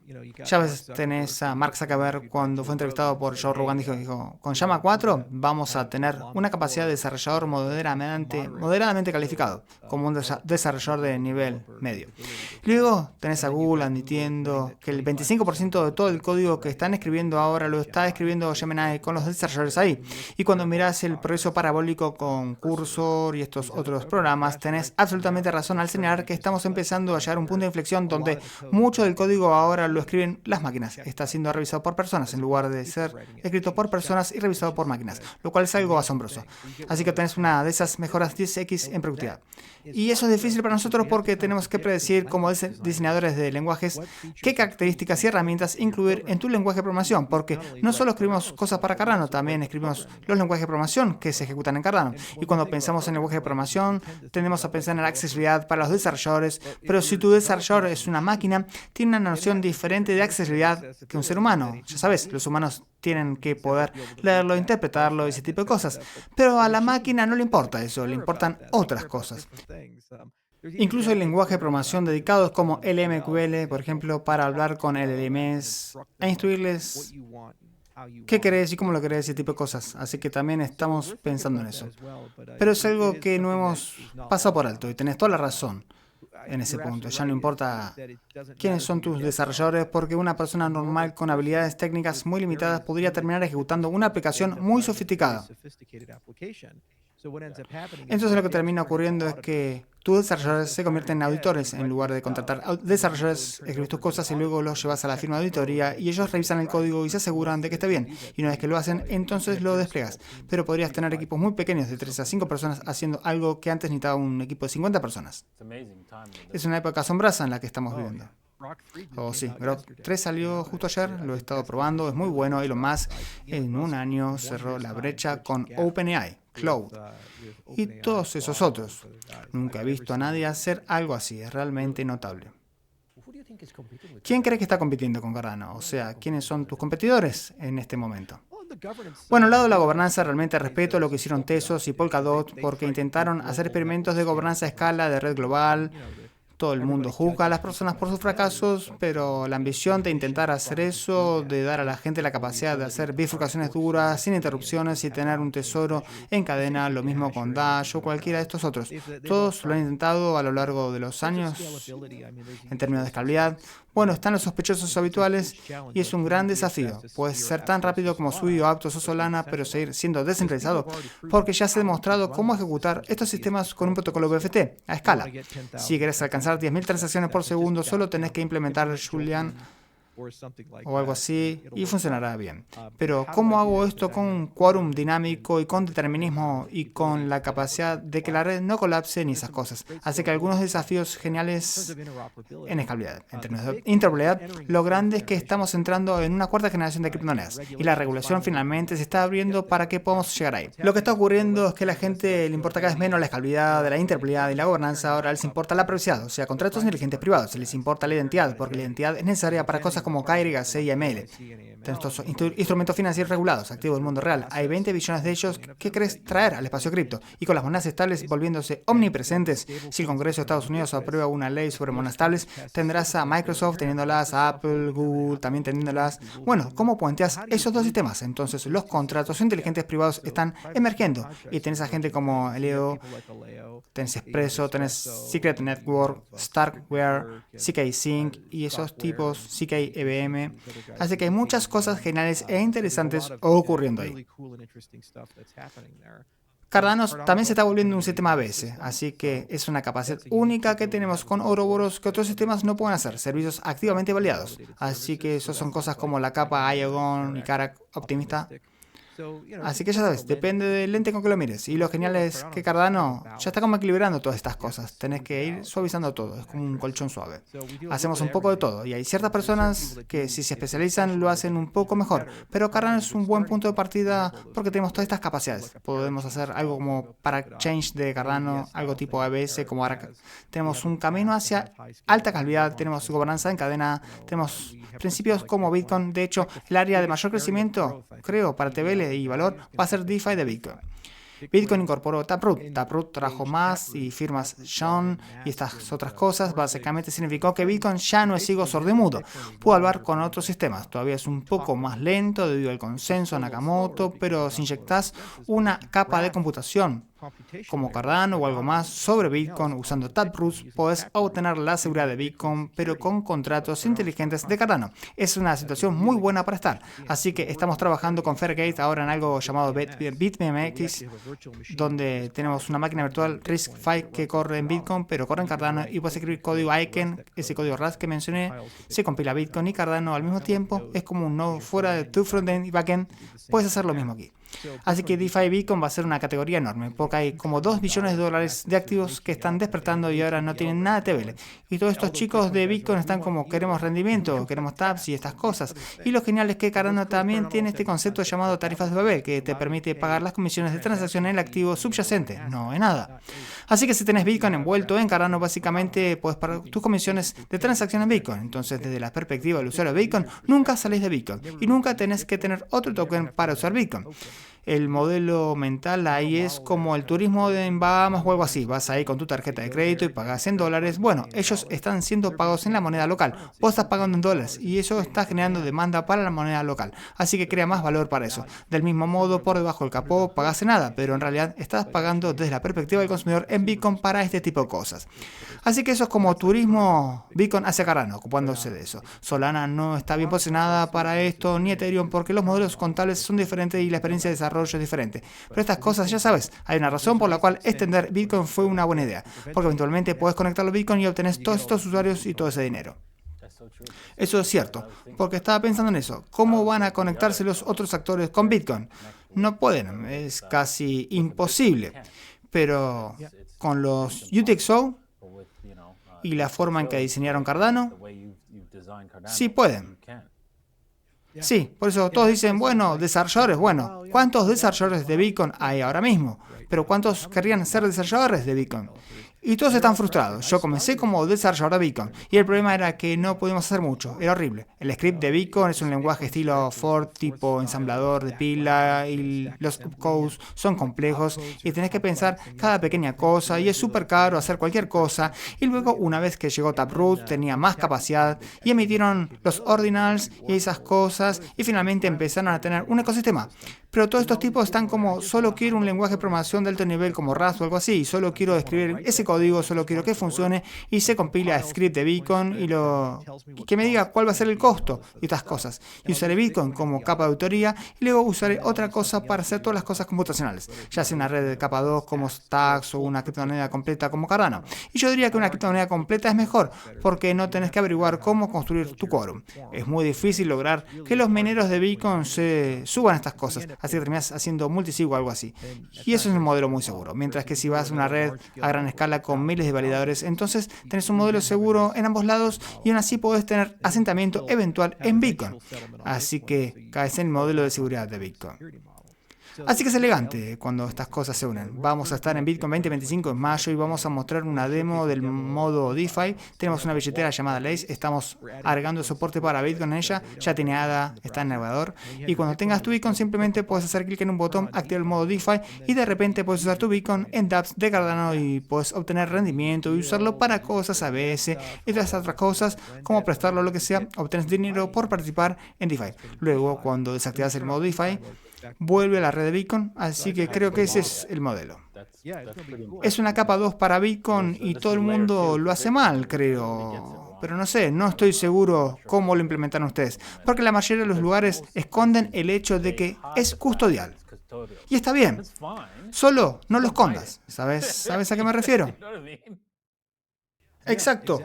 Ya ves, tenés a Mark Zuckerberg cuando fue entrevistado por Joe Rogan, dijo, con Llama 4 vamos a tener una capacidad de desarrollador moderadamente calificado, como un desarrollador de nivel medio. Luego tenés a Google admitiendo que el 25% de todo el código que están escribiendo ahora lo está escribiendo Gemini con los desarrolladores ahí. Y cuando mirás el progreso parabólico con Cursor y estos otros programas, tenés absolutamente razón al señalar que estamos empezando a llegar a un punto de inflexión donde mucho del código ahora lo escriben las máquinas. Está siendo revisado por personas en lugar de ser escrito por personas y revisado por máquinas, lo cual es algo asombroso. Así que tenés una de esas mejoras 10x en productividad. Y eso es difícil para nosotros porque tenemos que predecir como diseñadores de lenguajes qué características y herramientas incluir en tu lenguaje de programación, porque no solo escribimos cosas para Cardano, también escribimos los lenguajes de programación que se ejecutan en Cardano. Y cuando pensamos en lenguaje de programación, tendemos a pensar en la accesibilidad para los desarrolladores, pero si tu desarrollador es una máquina, tiene una noción diferente de accesibilidad que un ser humano. Ya sabes, los humanos tienen que poder leerlo, interpretarlo y ese tipo de cosas. Pero a la máquina no le importa eso, le importan otras cosas. Incluso hay lenguajes de programación dedicados como LMQL, por ejemplo, para hablar con LLMs e instruirles qué querés y cómo lo querés, ese tipo de cosas. Así que también estamos pensando en eso. Pero es algo que no hemos pasado por alto y tenés toda la razón en ese punto. Ya no importa quiénes son tus desarrolladores, porque una persona normal con habilidades técnicas muy limitadas podría terminar ejecutando una aplicación muy sofisticada. Entonces lo que termina ocurriendo es que tus desarrolladores se convierten en auditores. En lugar de contratar desarrolladores, escribís tus cosas y luego los llevas a la firma de auditoría y ellos revisan el código y se aseguran de que esté bien. Y una vez que lo hacen, entonces lo desplegas. Pero podrías tener equipos muy pequeños de 3 a 5 personas haciendo algo que antes necesitaba un equipo de 50 personas. Es una época asombrosa en la que estamos viviendo. Oh, sí, Grok 3 salió justo ayer, lo he estado probando, es muy bueno. Elon Musk en un año cerró la brecha con OpenAI, Cloud y todos esos otros. Nunca he visto a nadie hacer algo así, es realmente notable. ¿Quién cree que está compitiendo con Cardano? O sea, ¿quiénes son tus competidores en este momento? Bueno, al lado de la gobernanza, realmente respeto lo que hicieron Tezos y Polkadot porque intentaron hacer experimentos de gobernanza a escala de red global. Todo el mundo juzga a las personas por sus fracasos, pero la ambición de intentar hacer eso, de dar a la gente la capacidad de hacer bifurcaciones duras, sin interrupciones y tener un tesoro en cadena, lo mismo con Dash o cualquiera de estos otros. Todos lo han intentado a lo largo de los años en términos de escalabilidad. Bueno, están los sospechosos habituales y es un gran desafío. Puedes ser tan rápido como Sui o Aptos o Solana, pero seguir siendo descentralizado porque ya se ha demostrado cómo ejecutar estos sistemas con un protocolo BFT a escala. Si quieres alcanzar 10.000 transacciones por segundo, solo tenés que implementar Julian o algo así y funcionará bien. Pero ¿cómo hago esto con un quórum dinámico y con determinismo y con la capacidad de que la red no colapse ni esas cosas? Así que algunos desafíos geniales en escalabilidad. En términos de interoperabilidad, lo grande es que estamos entrando en una cuarta generación de criptomonedas y la regulación finalmente se está abriendo para que podamos llegar ahí. Lo que está ocurriendo es que a la gente le importa cada vez menos la escalabilidad, de la interoperabilidad y la gobernanza. Ahora les importa la privacidad, o sea, contratos inteligentes privados. Les importa la identidad, porque la identidad es necesaria para cosas como KYC y ML. Estos instrumentos financieros regulados, activos del mundo real. Hay 20 billones de ellos que querés traer al espacio cripto. Y con las monedas estables volviéndose omnipresentes, si el Congreso de Estados Unidos aprueba una ley sobre monedas estables, tendrás a Microsoft teniéndolas, a Apple, Google también teniéndolas. Bueno, ¿cómo puenteas esos dos sistemas? Entonces, los contratos inteligentes privados están emergiendo. Y tenés a gente como Leo, tenés Espresso, tenés Secret Network, Starkware, CK Sync y esos tipos, CK EVM. Así que hay muchas cosas geniales e interesantes ocurriendo ahí. Cardano también se está volviendo un sistema ABS, así que es una capacidad única que tenemos con Ouroboros que otros sistemas no pueden hacer, servicios activamente validados. Así que eso son cosas como la capa Iagon y Karak optimista. Así que ya sabes, depende del lente con que lo mires. Y lo genial es que Cardano ya está como equilibrando todas estas cosas. Tenés que ir suavizando todo, es como un colchón suave. Hacemos un poco de todo y hay ciertas personas que si se especializan lo hacen un poco mejor. Pero Cardano es un buen punto de partida porque tenemos todas estas capacidades. Podemos hacer algo como para Change de Cardano, algo tipo ABS, como ahora tenemos un camino hacia alta calidad, tenemos gobernanza en cadena, tenemos principios como Bitcoin. De hecho, el área de mayor crecimiento, creo, para TVL y valor va a ser DeFi de Bitcoin. Bitcoin incorporó Taproot. Taproot trajo más y firmas Sean y estas otras cosas. Básicamente significó que Bitcoin ya no es ciego, sordo y mudo. Pudo hablar con otros sistemas. Todavía es un poco más lento debido al consenso a Nakamoto, pero si inyectas una capa de computación como Cardano o algo más sobre Bitcoin usando Taproot, puedes obtener la seguridad de Bitcoin, pero con contratos inteligentes de Cardano. Es una situación muy buena para estar. Así que estamos trabajando con Fairgate ahora en algo llamado BitMEX, donde tenemos una máquina virtual RISC-V que corre en Bitcoin, pero corre en Cardano y puedes escribir código Aiken, ese código RAS que mencioné, se compila Bitcoin y Cardano al mismo tiempo. Es como un nodo fuera de tu frontend y backend. Puedes hacer lo mismo aquí. Así que DeFi Bitcoin va a ser una categoría enorme, porque hay como 2 billones de dólares de activos que están despertando y ahora no tienen nada de TVL. Y todos estos chicos de Bitcoin están como, queremos rendimiento, queremos tabs y estas cosas. Y lo genial es que Cardano también tiene este concepto llamado tarifas de Babel, que te permite pagar las comisiones de transacción en el activo subyacente, no en nada. Así que si tenés Bitcoin envuelto en Cardano, básicamente puedes pagar tus comisiones de transacción en Bitcoin. Entonces, desde la perspectiva del usuario de Bitcoin, nunca salís de Bitcoin y nunca tenés que tener otro token para usar Bitcoin. El modelo mental ahí es como el turismo en Bahamas o algo así. Vas ahí con tu tarjeta de crédito y pagas en dólares. Bueno, ellos están siendo pagos en la moneda local. Vos estás pagando en dólares y eso está generando demanda para la moneda local. Así que crea más valor para eso. Del mismo modo, por debajo del capó pagás en nada, pero en realidad estás pagando desde la perspectiva del consumidor en Bitcoin para este tipo de cosas. Así que eso es como turismo Bitcoin hacia Cardano, ocupándose de eso. Solana no está bien posicionada para esto, ni Ethereum, porque los modelos contables son diferentes y la experiencia de desarrollo es diferente. Pero estas cosas, ya sabes, hay una razón por la cual extender Bitcoin fue una buena idea, porque eventualmente puedes conectarlo a Bitcoin y obtenés todos estos usuarios y todo ese dinero. Eso es cierto, porque estaba pensando en eso. ¿Cómo van a conectarse los otros actores con Bitcoin? No pueden, es casi imposible. Pero con los UTXO y la forma en que diseñaron Cardano, sí pueden. Sí, por eso todos dicen, bueno, desarrolladores, bueno, ¿cuántos desarrolladores de Bitcoin hay ahora mismo? Pero ¿cuántos querrían ser desarrolladores de Bitcoin? Y todos están frustrados. Yo comencé como desarrollador de Beacon y el problema era que no podíamos hacer mucho. Era horrible. El script de Beacon es un lenguaje estilo Ford, tipo ensamblador de pila, y los opcodes son complejos y tenés que pensar cada pequeña cosa y es súper caro hacer cualquier cosa. Y luego, una vez que llegó Taproot, tenía más capacidad y emitieron los ordinals y esas cosas y finalmente empezaron a tener un ecosistema. Pero todos estos tipos están como, solo quiero un lenguaje de programación de alto nivel como Rust o algo así, y solo quiero escribir ese código, solo quiero que funcione y se compile a script de Beacon y que me diga cuál va a ser el costo y estas cosas. Y usaré Beacon como capa de autoría y luego usaré otra cosa para hacer todas las cosas computacionales, ya sea una red de capa 2 como Stacks o una criptomoneda completa como Cardano. Y yo diría que una criptomoneda completa es mejor, porque no tenés que averiguar cómo construir tu quórum. Es muy difícil lograr que los mineros de Beacon se suban a estas cosas, así que terminas haciendo multisig o algo así. Y eso es un modelo muy seguro. Mientras que si vas a una red a gran escala con miles de validadores, entonces tenés un modelo seguro en ambos lados y aún así podés tener asentamiento eventual en Beacon. Así que caes en el modelo de seguridad de Beacon. Así que es elegante cuando estas cosas se unen. Vamos a estar en Bitcoin 2025 en mayo y vamos a mostrar una demo del modo DeFi. Tenemos una billetera llamada Lace, estamos agregando soporte para Bitcoin en ella, ya tiene ADA, está en el navegador. Y cuando tengas tu Bitcoin simplemente puedes hacer clic en un botón, activar el modo DeFi y de repente puedes usar tu Bitcoin en dApps de Cardano y puedes obtener rendimiento y usarlo para cosas ABS y todas otras cosas como prestarlo o lo que sea, obtienes dinero por participar en DeFi. Luego cuando desactivas el modo DeFi, vuelve a la red de Beacon, así que creo que ese es el modelo. Es una capa 2 para Beacon y todo el mundo lo hace mal, creo. Pero no sé, no estoy seguro cómo lo implementaron ustedes, porque la mayoría de los lugares esconden el hecho de que es custodial. Y está bien, solo no lo escondas. ¿Sabes a qué me refiero? Exacto.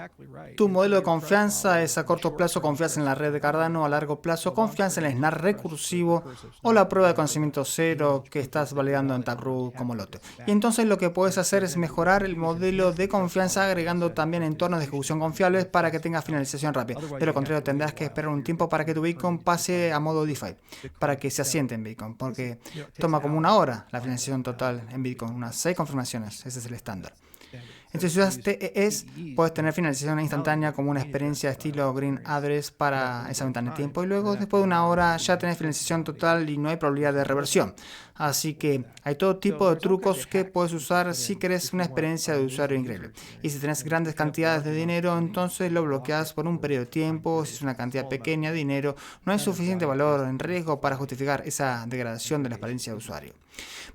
Tu modelo de confianza es a corto plazo confianza en la red de Cardano, a largo plazo confianza en el SNARK recursivo o la prueba de conocimiento cero que estás validando en Taproot como lote. Y entonces lo que puedes hacer es mejorar el modelo de confianza agregando también entornos de ejecución confiables para que tenga finalización rápida. De lo contrario tendrás que esperar un tiempo para que tu Bitcoin pase a modo DeFi, para que se asiente en Bitcoin, porque toma como una hora la finalización total en Bitcoin, unas 6 confirmaciones, ese es el estándar. Entonces, si usas TES, puedes tener finalización instantánea como una experiencia estilo Green Address para esa ventana de tiempo. Y luego, después de una hora, ya tenés finalización total y no hay probabilidad de reversión. Así que hay todo tipo de trucos que puedes usar si querés una experiencia de usuario increíble. Y si tenés grandes cantidades de dinero, entonces lo bloqueas por un periodo de tiempo. Si es una cantidad pequeña de dinero, no hay suficiente valor en riesgo para justificar esa degradación de la experiencia de usuario.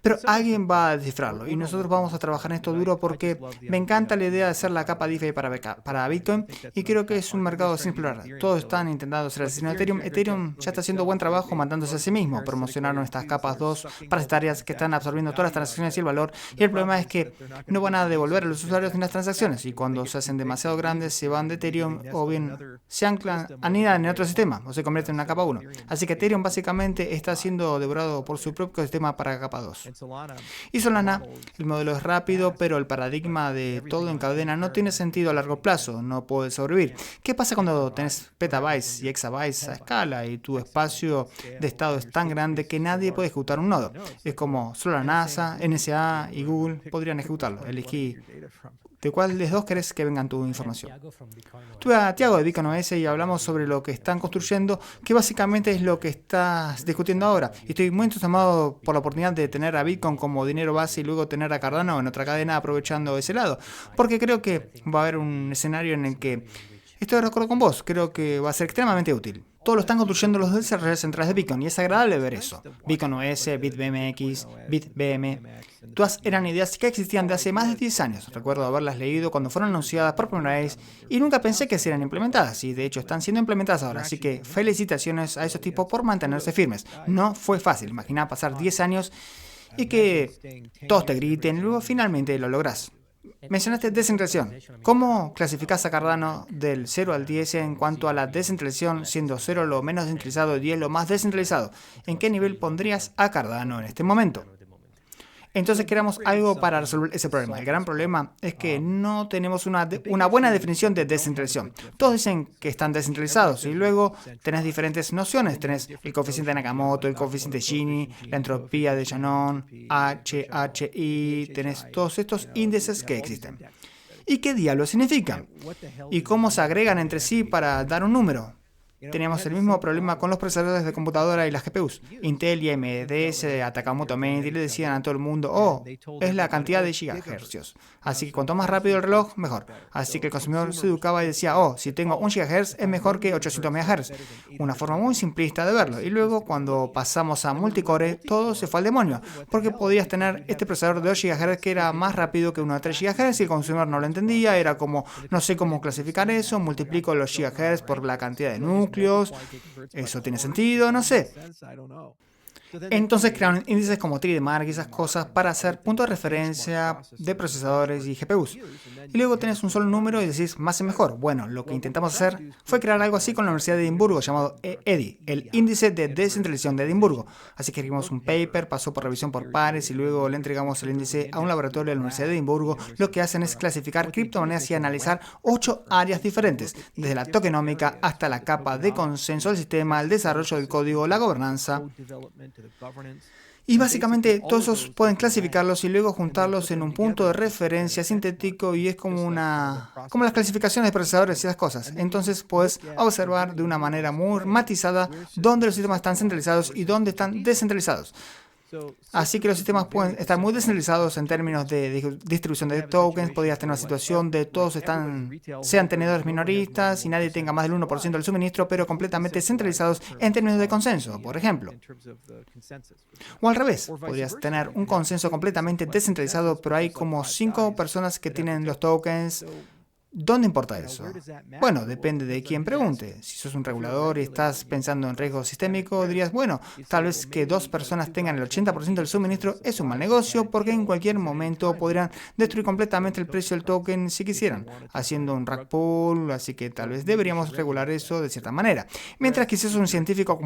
Pero alguien va a descifrarlo y nosotros vamos a trabajar en esto duro porque me encanta la idea de hacer la capa DeFi para Bitcoin y creo que es un mercado sin explorar. Todos están intentando hacer el asesino de Ethereum. Ethereum ya está haciendo buen trabajo mandándose a sí mismo. Promocionaron estas capas 2 parasitarias que están absorbiendo todas las transacciones y el valor. Y el problema es que no van a devolver a los usuarios ni las transacciones. Y cuando se hacen demasiado grandes, se van de Ethereum o bien se anidan en otro sistema o se convierten en una capa 1. Así que Ethereum básicamente está siendo devorado por su propio sistema para capa 2. Y Solana, el modelo es rápido, pero el paradigma de todo en cadena no tiene sentido a largo plazo, no puede sobrevivir. ¿Qué pasa cuando tenés petabytes y exabytes a escala y tu espacio de estado es tan grande que nadie puede ejecutar un nodo? Es como solo la NASA, NSA y Google podrían ejecutarlo. Elegí de cuál de los dos querés que vengan tu información. Tuve a Tiago de Bitcoin OS y hablamos sobre lo que están construyendo, que básicamente es lo que estás discutiendo ahora. Y estoy muy entusiasmado por la oportunidad de tener a Bitcoin como dinero base y luego tener a Cardano en otra cadena aprovechando ese lado. Porque creo que va a haber un escenario en el que, estoy de acuerdo con vos, creo que va a ser extremadamente útil. Todos lo están construyendo los desarrolladores centrales de Bitcoin y es agradable ver eso. Bitcoin OS, BitBMX, BitBM. Todas eran ideas que existían de hace más de 10 años. Recuerdo haberlas leído cuando fueron anunciadas por primera vez y nunca pensé que serían implementadas. Y de hecho están siendo implementadas ahora. Así que felicitaciones a esos tipos por mantenerse firmes. No fue fácil. Imagina pasar 10 años y que todos te griten y luego finalmente lo lográs. Mencionaste descentralización. ¿Cómo clasificás a Cardano del 0 al 10 en cuanto a la descentralización, siendo 0 lo menos descentralizado y 10 lo más descentralizado? ¿En qué nivel pondrías a Cardano en este momento? Entonces queremos algo para resolver ese problema. El gran problema es que no tenemos una buena definición de descentralización. Todos dicen que están descentralizados y luego tenés diferentes nociones. Tenés el coeficiente de Nakamoto, el coeficiente Gini, la entropía de Shannon, HHI, tenés todos estos índices que existen. ¿Y qué diablos significan? ¿Y cómo se agregan entre sí para dar un número? Teníamos el mismo problema con los procesadores de computadora y las GPUs. Intel y AMD se atacaban mutuamente y le decían a todo el mundo, oh, es la cantidad de gigahercios. Así que cuanto más rápido el reloj, mejor. Así que el consumidor se educaba y decía, oh, si tengo 1 GHz es mejor que 800 MHz. Una forma muy simplista de verlo. Y luego cuando pasamos a multicore, todo se fue al demonio. Porque podías tener este procesador de 2 GHz que era más rápido que uno de 3 GHz y el consumidor no lo entendía. Era como, no sé cómo clasificar eso, multiplico los GHz por la cantidad de núcleos. Eso tiene sentido, no sé. Entonces crearon índices como TreeDMark y esas cosas para hacer puntos de referencia de procesadores y GPUs. Y luego tenés un solo número y decís más es mejor. Bueno, lo que intentamos hacer fue crear algo así con la Universidad de Edimburgo llamado EDI, el Índice de Descentralización de Edimburgo. Así que escribimos un paper, pasó por revisión por pares y luego le entregamos el índice a un laboratorio de la Universidad de Edimburgo. Lo que hacen es clasificar criptomonedas y analizar 8 áreas diferentes, desde la tokenómica hasta la capa de consenso del sistema, el desarrollo del código, la gobernanza. Y básicamente todos esos pueden clasificarlos y luego juntarlos en un punto de referencia sintético y es como las clasificaciones de procesadores y esas cosas. Entonces puedes observar de una manera muy matizada dónde los sistemas están centralizados y dónde están descentralizados. Así que los sistemas pueden estar muy descentralizados en términos de distribución de tokens. Podrías tener una situación de todos sean tenedores minoristas y nadie tenga más del 1% del suministro, pero completamente centralizados en términos de consenso, por ejemplo. O al revés, podrías tener un consenso completamente descentralizado, pero hay como 5 personas que tienen los tokens. ¿Dónde importa eso? Bueno, depende de quién pregunte. Si sos un regulador y estás pensando en riesgo sistémico, dirías, bueno, tal vez que 2 personas tengan el 80% del suministro es un mal negocio porque en cualquier momento podrían destruir completamente el precio del token si quisieran, haciendo un rug pull, así que tal vez deberíamos regular eso de cierta manera. Mientras que si sos un científico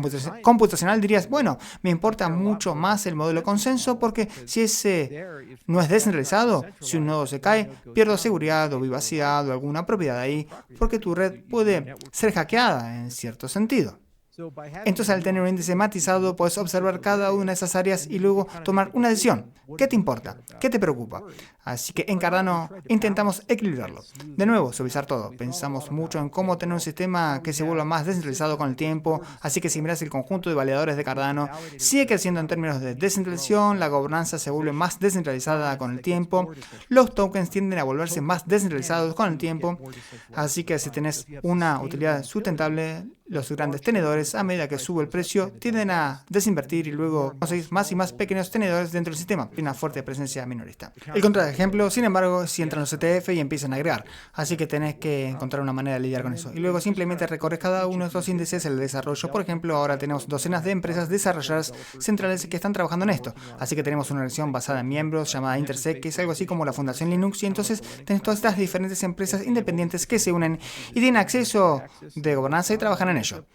computacional dirías, bueno, me importa mucho más el modelo de consenso porque si ese no es descentralizado, si un nodo se cae, pierdo seguridad o privacidad o alguna propiedad ahí, porque tu red puede ser hackeada en cierto sentido. Entonces, al tener un índice matizado, puedes observar cada una de esas áreas y luego tomar una decisión. ¿Qué te importa? ¿Qué te preocupa? Así que en Cardano intentamos equilibrarlo. De nuevo, suavizar todo. Pensamos mucho en cómo tener un sistema que se vuelva más descentralizado con el tiempo, así que si miras el conjunto de validadores de Cardano, sigue creciendo en términos de descentralización, la gobernanza se vuelve más descentralizada con el tiempo, los tokens tienden a volverse más descentralizados con el tiempo, así que si tenés una utilidad sustentable, los grandes tenedores, a medida que sube el precio, tienden a desinvertir y luego conseguís más y más pequeños tenedores dentro del sistema y una fuerte presencia minorista. El contraejemplo, sin embargo, si entran los ETF y empiezan a agregar, así que tenés que encontrar una manera de lidiar con eso. Y luego simplemente recorres cada uno de estos índices, el desarrollo. Por ejemplo, ahora tenemos docenas de empresas desarrolladoras centrales que están trabajando en esto. Así que tenemos una organización basada en miembros llamada Intersec, que es algo así como la Fundación Linux, y entonces tenés todas estas diferentes empresas independientes que se unen y tienen acceso de gobernanza y trabajan en ello.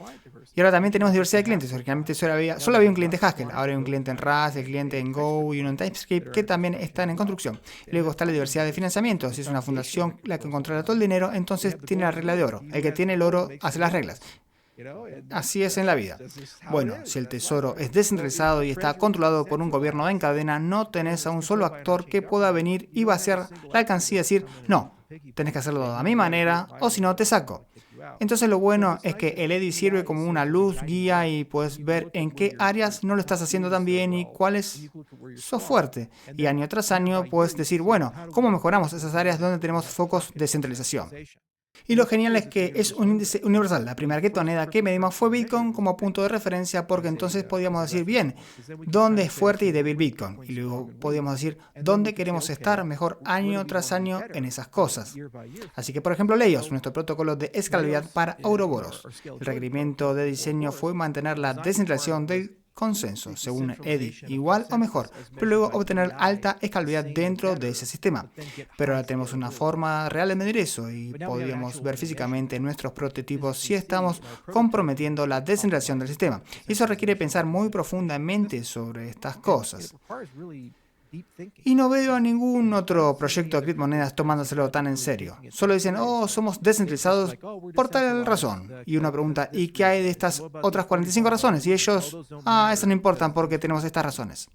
Y ahora también tenemos diversidad de clientes. Originalmente solo había un cliente Haskell, ahora hay un cliente en Rust, el cliente en Go y uno en TypeScript que también están en construcción. Luego está la diversidad de financiamiento. Si es una fundación la que controla todo el dinero, entonces tiene la regla de oro. El que tiene el oro hace las reglas. Así es en la vida. Bueno, si el tesoro es descentralizado y está controlado por un gobierno en cadena, no tenés a un solo actor que pueda venir y vaciar la alcancía y decir, no, tenés que hacerlo a mi manera o si no te saco. Entonces lo bueno es que el EDI sirve como una luz guía y puedes ver en qué áreas no lo estás haciendo tan bien y cuáles sos fuerte. Y año tras año puedes decir, bueno, ¿cómo mejoramos esas áreas donde tenemos focos de centralización? Y lo genial es que es un índice universal. La primera criptomoneda que medimos fue Bitcoin como punto de referencia porque entonces podíamos decir, bien, ¿dónde es fuerte y débil Bitcoin? Y luego podíamos decir, ¿dónde queremos estar mejor año tras año en esas cosas? Así que, por ejemplo, Leios, nuestro protocolo de escalabilidad para Ouroboros. El requerimiento de diseño fue mantener la descentralización del consenso, según EDI, igual o mejor, pero luego obtener alta escalabilidad dentro de ese sistema. Pero ahora tenemos una forma real de medir eso y podríamos ver físicamente en nuestros prototipos si estamos comprometiendo la descentralización del sistema. Y eso requiere pensar muy profundamente sobre estas cosas. Y no veo a ningún otro proyecto de criptomonedas tomándoselo tan en serio. Solo dicen, oh, somos descentralizados por tal razón. Y uno pregunta, ¿y qué hay de estas otras 45 razones? Y ellos, eso no importa porque tenemos estas razones.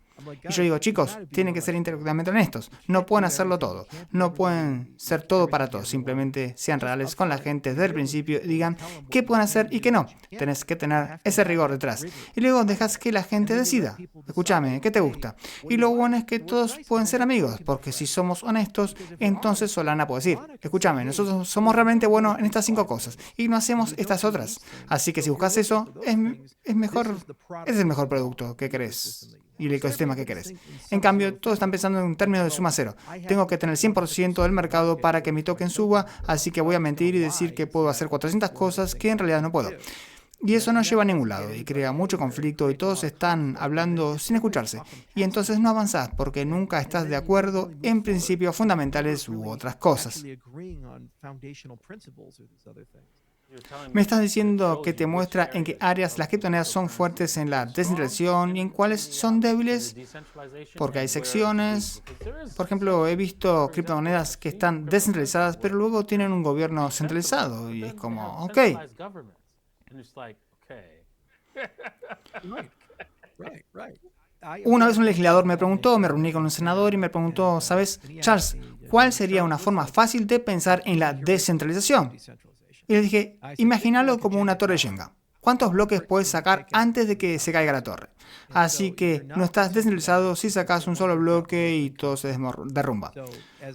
Y yo digo, chicos, tienen que ser intelectualmente honestos. No pueden hacerlo todo. No pueden ser todo para todos. Simplemente sean reales con la gente desde el principio y digan qué pueden hacer y qué no. Tenés que tener ese rigor detrás. Y luego dejas que la gente decida. Escúchame, ¿qué te gusta? Y lo bueno es que todos pueden ser amigos, porque si somos honestos, entonces Solana puede decir, escúchame, nosotros somos realmente buenos en estas 5 cosas y no hacemos estas otras. Así que si buscas eso, es mejor, es el mejor producto que querés y el ecosistema que querés. En cambio, todos están pensando en términos de suma cero. Tengo que tener el 100% del mercado para que mi token suba, así que voy a mentir y decir que puedo hacer 400 cosas que en realidad no puedo. Y eso no lleva a ningún lado y crea mucho conflicto y todos están hablando sin escucharse. Y entonces no avanzás porque nunca estás de acuerdo en principios fundamentales u otras cosas. Me estás diciendo que te muestra en qué áreas las criptomonedas son fuertes en la descentralización y en cuáles son débiles, porque hay secciones. Por ejemplo, he visto criptomonedas que están descentralizadas, pero luego tienen un gobierno centralizado y es como, ok. Una vez un legislador me preguntó, me reuní con un senador y me preguntó, ¿sabes, Charles, cuál sería una forma fácil de pensar en la descentralización? Y le dije, imagínalo como una torre Jenga. ¿Cuántos bloques puedes sacar antes de que se caiga la torre? Así que no estás descentralizado si sacas un solo bloque y todo se derrumba.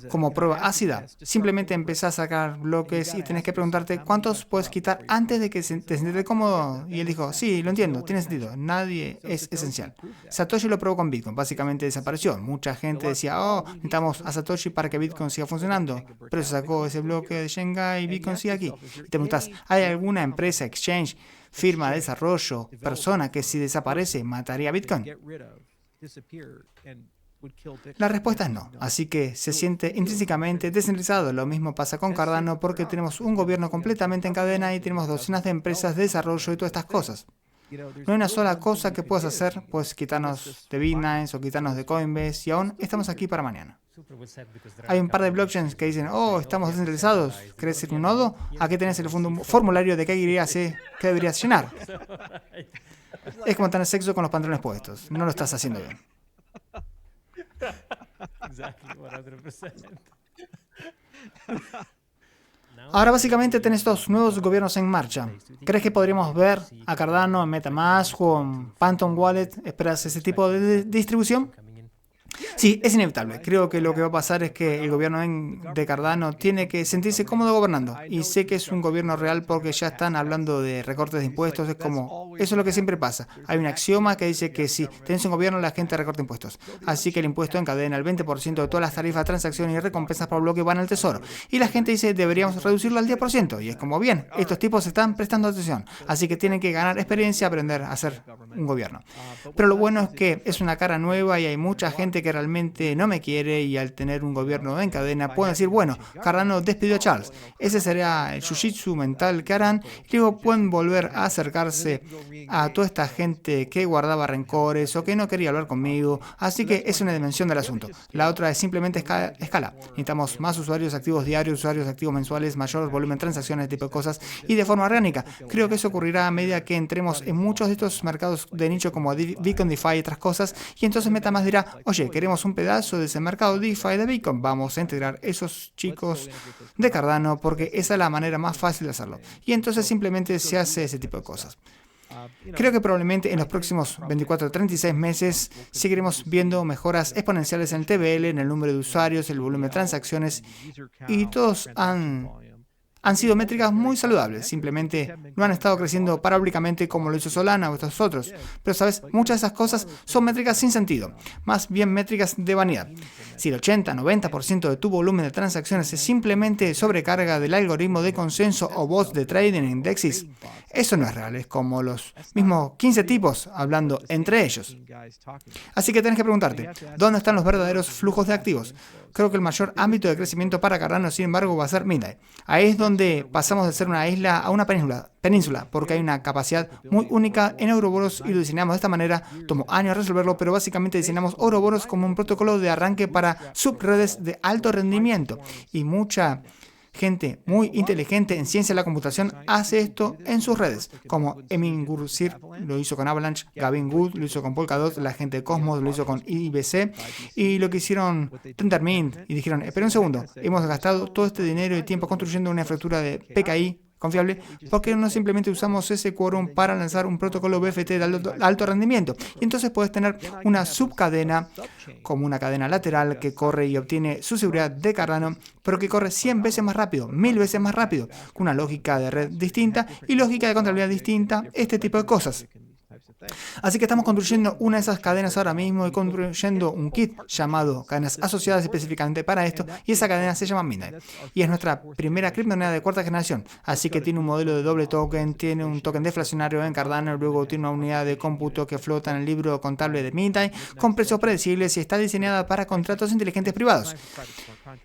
Como prueba ácida, simplemente empezás a sacar bloques y tenés que preguntarte cuántos puedes quitar antes de que te sientas cómodo. Y él dijo, sí, lo entiendo, tiene sentido, nadie es esencial. Satoshi lo probó con Bitcoin, básicamente desapareció. Mucha gente decía, oh, necesitamos a Satoshi para que Bitcoin siga funcionando. Pero se sacó ese bloque de Shanghai y Bitcoin sigue aquí. Y te preguntas, ¿hay alguna empresa, exchange, firma de desarrollo, persona que si desaparece mataría Bitcoin? La respuesta es no, así que se siente intrínsecamente descentralizado. Lo mismo pasa con Cardano porque tenemos un gobierno completamente en cadena y tenemos docenas de empresas de desarrollo y todas estas cosas. No hay una sola cosa que puedas hacer, puedes quitarnos de Binance o quitarnos de Coinbase y aún estamos aquí para mañana. Hay un par de blockchains que dicen, oh, estamos descentralizados, ¿querés ser un nodo? Aquí tenés el formulario de qué deberías llenar. Es como tener sexo con los pantalones puestos, no lo estás haciendo bien. Ahora básicamente tenés estos nuevos gobiernos en marcha. ¿Crees que podríamos ver a Cardano en MetaMask o en Phantom Wallet? ¿Esperas ese tipo de distribución? Sí, es inevitable. Creo que lo que va a pasar es que el gobierno de Cardano tiene que sentirse cómodo gobernando. Y sé que es un gobierno real porque ya están hablando de recortes de impuestos. Es como, eso es lo que siempre pasa. Hay un axioma que dice que si tenés un gobierno, la gente recorta impuestos. Así que el impuesto encadena el 20% de todas las tarifas, transacciones y recompensas por bloque van al tesoro. Y la gente dice, deberíamos reducirlo al 10%. Y es como, bien, estos tipos están prestando atención. Así que tienen que ganar experiencia y aprender a ser un gobierno. Pero lo bueno es que es una cara nueva y hay mucha gente que realmente no me quiere y al tener un gobierno en cadena pueden decir, bueno, Cardano despidió a Charles. Ese será el jiu-jitsu mental que harán y luego pueden volver a acercarse a toda esta gente que guardaba rencores o que no quería hablar conmigo. Así que es una dimensión del asunto. La otra es simplemente escala. Necesitamos más usuarios activos diarios, usuarios activos mensuales, mayor volumen de transacciones, tipo de cosas y de forma orgánica. Creo que eso ocurrirá a medida que entremos en muchos de estos mercados de nicho como Bitcoin, DeFi y otras cosas y entonces MetaMask dirá, oye, queremos un pedazo de ese mercado DeFi de Bitcoin, vamos a integrar esos chicos de Cardano porque esa es la manera más fácil de hacerlo. Y entonces simplemente se hace ese tipo de cosas. Creo que probablemente en los próximos 24 o 36 meses seguiremos viendo mejoras exponenciales en el TVL, en el número de usuarios, el volumen de transacciones y todos han sido métricas muy saludables, simplemente no han estado creciendo parabólicamente como lo hizo Solana o estos otros. Pero sabes, muchas de esas cosas son métricas sin sentido, más bien métricas de vanidad. Si el 80-90% de tu volumen de transacciones se simplemente sobrecarga del algoritmo de consenso o bots de trading en indexes, eso no es real, es como los mismos 15 tipos hablando entre ellos. Así que tenés que preguntarte, ¿dónde están los verdaderos flujos de activos? Creo que el mayor ámbito de crecimiento para Cardano, sin embargo, va a ser Midnight. Ahí es donde donde pasamos de ser una isla a una península, porque hay una capacidad muy única en Ouroboros y lo diseñamos de esta manera. Tomó años resolverlo, pero básicamente diseñamos Ouroboros como un protocolo de arranque para subredes de alto rendimiento. Y mucha gente muy inteligente en ciencia de la computación hace esto en sus redes, como Emin Gur-Sir lo hizo con Avalanche, Gavin Wood lo hizo con Polkadot, la gente de Cosmos lo hizo con IBC, y lo que hicieron Tendermint, y dijeron, espera un segundo, hemos gastado todo este dinero y tiempo construyendo una infraestructura de PKI confiable, porque no simplemente usamos ese quórum para lanzar un protocolo BFT de alto rendimiento. Y entonces puedes tener una subcadena, como una cadena lateral que corre y obtiene su seguridad de Cardano, pero que corre 100 veces más rápido, 1000 veces más rápido, con una lógica de red distinta y lógica de contabilidad distinta, este tipo de cosas. Así que estamos construyendo una de esas cadenas ahora mismo y construyendo un kit llamado cadenas asociadas específicamente para esto, y esa cadena se llama Midnight. Y es nuestra primera criptomoneda de cuarta generación, así que tiene un modelo de doble token, tiene un token deflacionario en Cardano, luego tiene una unidad de cómputo que flota en el libro contable de Midnight con precios predecibles y está diseñada para contratos inteligentes privados.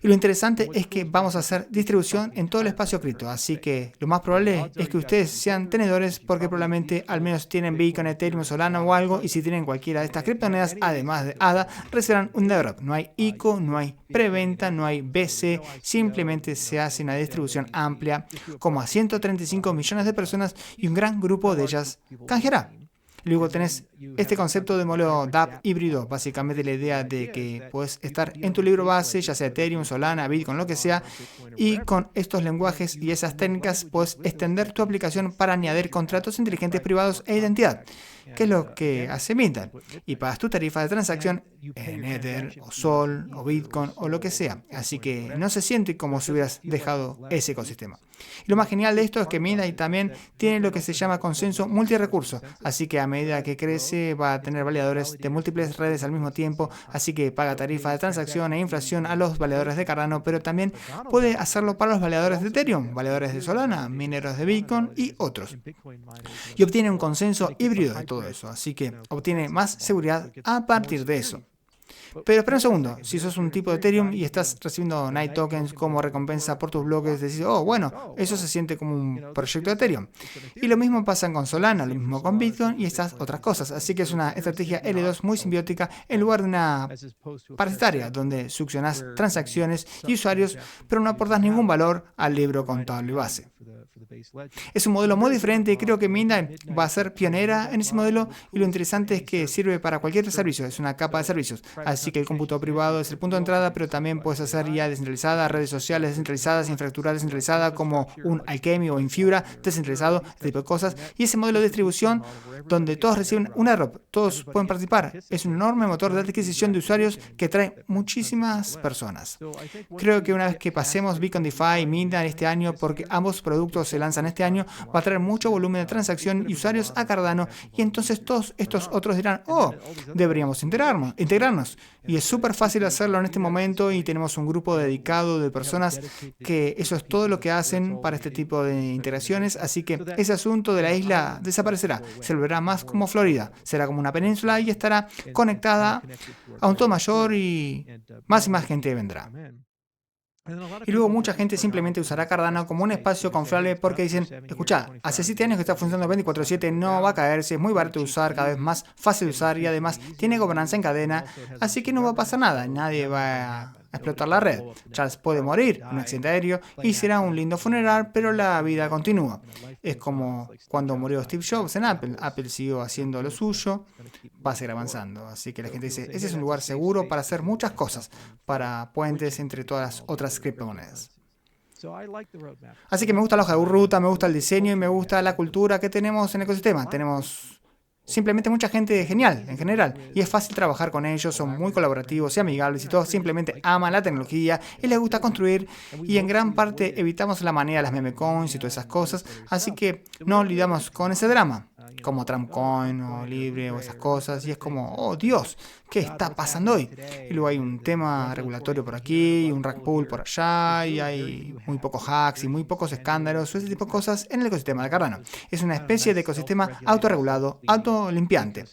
Y lo interesante es que vamos a hacer distribución en todo el espacio cripto, así que lo más probable es que ustedes sean tenedores porque probablemente al menos tienen Bitcoin, Ethereum, Solana o algo, y si tienen cualquiera de estas criptomonedas, además de ADA, recibirán un airdrop. No hay ICO, no hay preventa, no hay BC, simplemente se hace una distribución amplia, como a 135 millones de personas y un gran grupo de ellas canjeará. Luego tenés este concepto de modelo dApp híbrido, básicamente la idea de que puedes estar en tu libro base, ya sea Ethereum, Solana, Bitcoin, lo que sea, y con estos lenguajes y esas técnicas puedes extender tu aplicación para añadir contratos inteligentes privados e identidad, que es lo que hace Midnight, y pagas tu tarifa de transacción en Ether, o Sol, o Bitcoin, o lo que sea, así que no se siente como si hubieras dejado ese ecosistema. Y lo más genial de esto es que Midnight también tiene lo que se llama consenso multirrecurso, así que a medida que crece va a tener validadores de múltiples redes al mismo tiempo, así que paga tarifa de transacción e inflación a los validadores de Cardano, pero también puede hacerlo para los validadores de Ethereum, validadores de Solana, mineros de Bitcoin y otros. Y obtiene un consenso híbrido de todo eso, así que obtiene más seguridad a partir de eso. Pero espera un segundo, si sos un tipo de Ethereum y estás recibiendo Night Tokens como recompensa por tus bloques, decís, oh, bueno, eso se siente como un proyecto de Ethereum. Y lo mismo pasa con Solana, lo mismo con Bitcoin y estas otras cosas. Así que es una estrategia L2 muy simbiótica en lugar de una parasitaria, donde succionás transacciones y usuarios, pero no aportas ningún valor al libro contable base. Es un modelo muy diferente y creo que Midnight va a ser pionera en ese modelo, y lo interesante es que sirve para cualquier servicio, es una capa de servicios. Así que el cómputo privado es el punto de entrada, pero también puedes hacer IA descentralizada, redes sociales descentralizadas, infraestructura descentralizada como un Alchemy o Infura descentralizado, este tipo de cosas. Y ese modelo de distribución donde todos reciben un airdrop, todos pueden participar, es un enorme motor de adquisición de usuarios que trae muchísimas personas. Creo que una vez que pasemos Bitcoin DeFi y Midnight este año, porque ambos productos se lanzan este año, va a traer mucho volumen de transacción y usuarios a Cardano, y entonces todos estos otros dirán, oh, deberíamos integrarnos. Y es súper fácil hacerlo en este momento, y tenemos un grupo dedicado de personas que eso es todo lo que hacen para este tipo de integraciones, así que ese asunto de la isla desaparecerá, se volverá más como Florida, será como una península y estará conectada a un todo mayor y más gente vendrá. Y luego mucha gente simplemente usará Cardano como un espacio confiable porque dicen, escucha, hace 7 años que está funcionando 24/7, no va a caerse, es muy barato de usar, cada vez más fácil de usar y además tiene gobernanza en cadena, así que no va a pasar nada, nadie va a explotar la red. Charles puede morir en un accidente aéreo y será un lindo funeral, pero la vida continúa. Es como cuando murió Steve Jobs en Apple. Apple siguió haciendo lo suyo, va a seguir avanzando. Así que la gente dice, ese es un lugar seguro para hacer muchas cosas, para puentes entre todas las otras criptomonedas. Así que me gusta la hoja de ruta, me gusta el diseño y me gusta la cultura que tenemos en el ecosistema. Tenemos simplemente mucha gente genial en general, y es fácil trabajar con ellos, son muy colaborativos y amigables, y todos simplemente aman la tecnología y les gusta construir, y en gran parte evitamos la manía de las meme coins y todas esas cosas, así que no lidiamos con ese drama, como Trump Coin o Libre o esas cosas, y es como, oh Dios, ¿qué está pasando hoy? Y luego hay un tema regulatorio por aquí, y un rug pull por allá, y hay muy pocos hacks y muy pocos escándalos o ese tipo de cosas en el ecosistema de Cardano. Es una especie de ecosistema autorregulado, autolimpiante.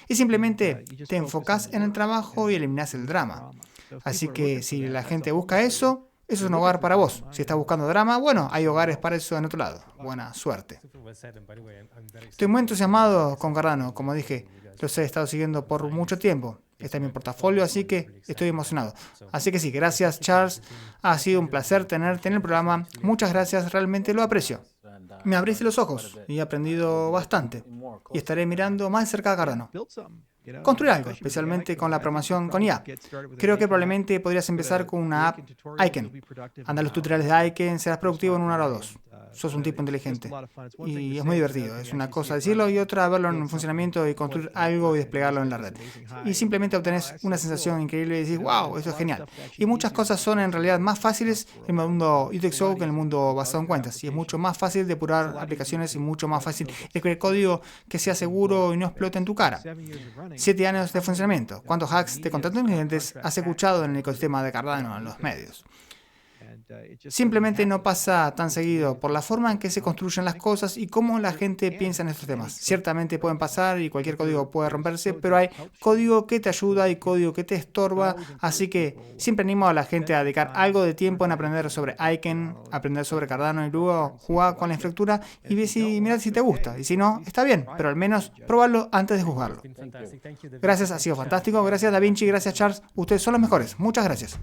Y simplemente te enfocas en el trabajo y eliminas el drama. Así que si la gente busca eso, Eso es un hogar para vos. Si estás buscando drama, bueno, hay hogares para eso en otro lado. Buena suerte. Estoy muy entusiasmado con Cardano. Como dije, los he estado siguiendo por mucho tiempo. Está en mi portafolio, así que estoy emocionado. Así que sí, gracias Charles. Ha sido un placer tenerte en el programa. Muchas gracias, realmente lo aprecio. Me abriste los ojos y he aprendido bastante. Y estaré mirando más de cerca a Cardano. Construir algo, especialmente con la programación con IA. Creo que probablemente podrías empezar con una app Aiken. Anda los tutoriales de Aiken, serás productivo en una hora o dos. Sos un tipo inteligente. Y es muy divertido. Es una cosa decirlo y otra verlo en funcionamiento y construir algo y desplegarlo en la red. Y simplemente obtenés una sensación increíble y decís, wow, eso es genial. Y muchas cosas son en realidad más fáciles en el mundo UTXO que en el mundo basado en cuentas. Y es mucho más fácil depurar aplicaciones y mucho más fácil escribir código que sea seguro y no explote en tu cara. 7 años de funcionamiento. ¿Cuántos hacks de contratos inteligentes has escuchado en el ecosistema de Cardano en los medios? Simplemente no pasa tan seguido por la forma en que se construyen las cosas y cómo la gente piensa en estos temas. Ciertamente pueden pasar y cualquier código puede romperse, pero hay código que te ayuda y código que te estorba, así que siempre animo a la gente a dedicar algo de tiempo en aprender sobre Aiken, aprender sobre Cardano y luego jugar con la infraestructura y mirar si te gusta. Y si no, está bien, pero al menos probarlo antes de juzgarlo. Gracias, ha sido fantástico. Gracias Da Vinci, gracias Charles. Ustedes son los mejores. Muchas gracias.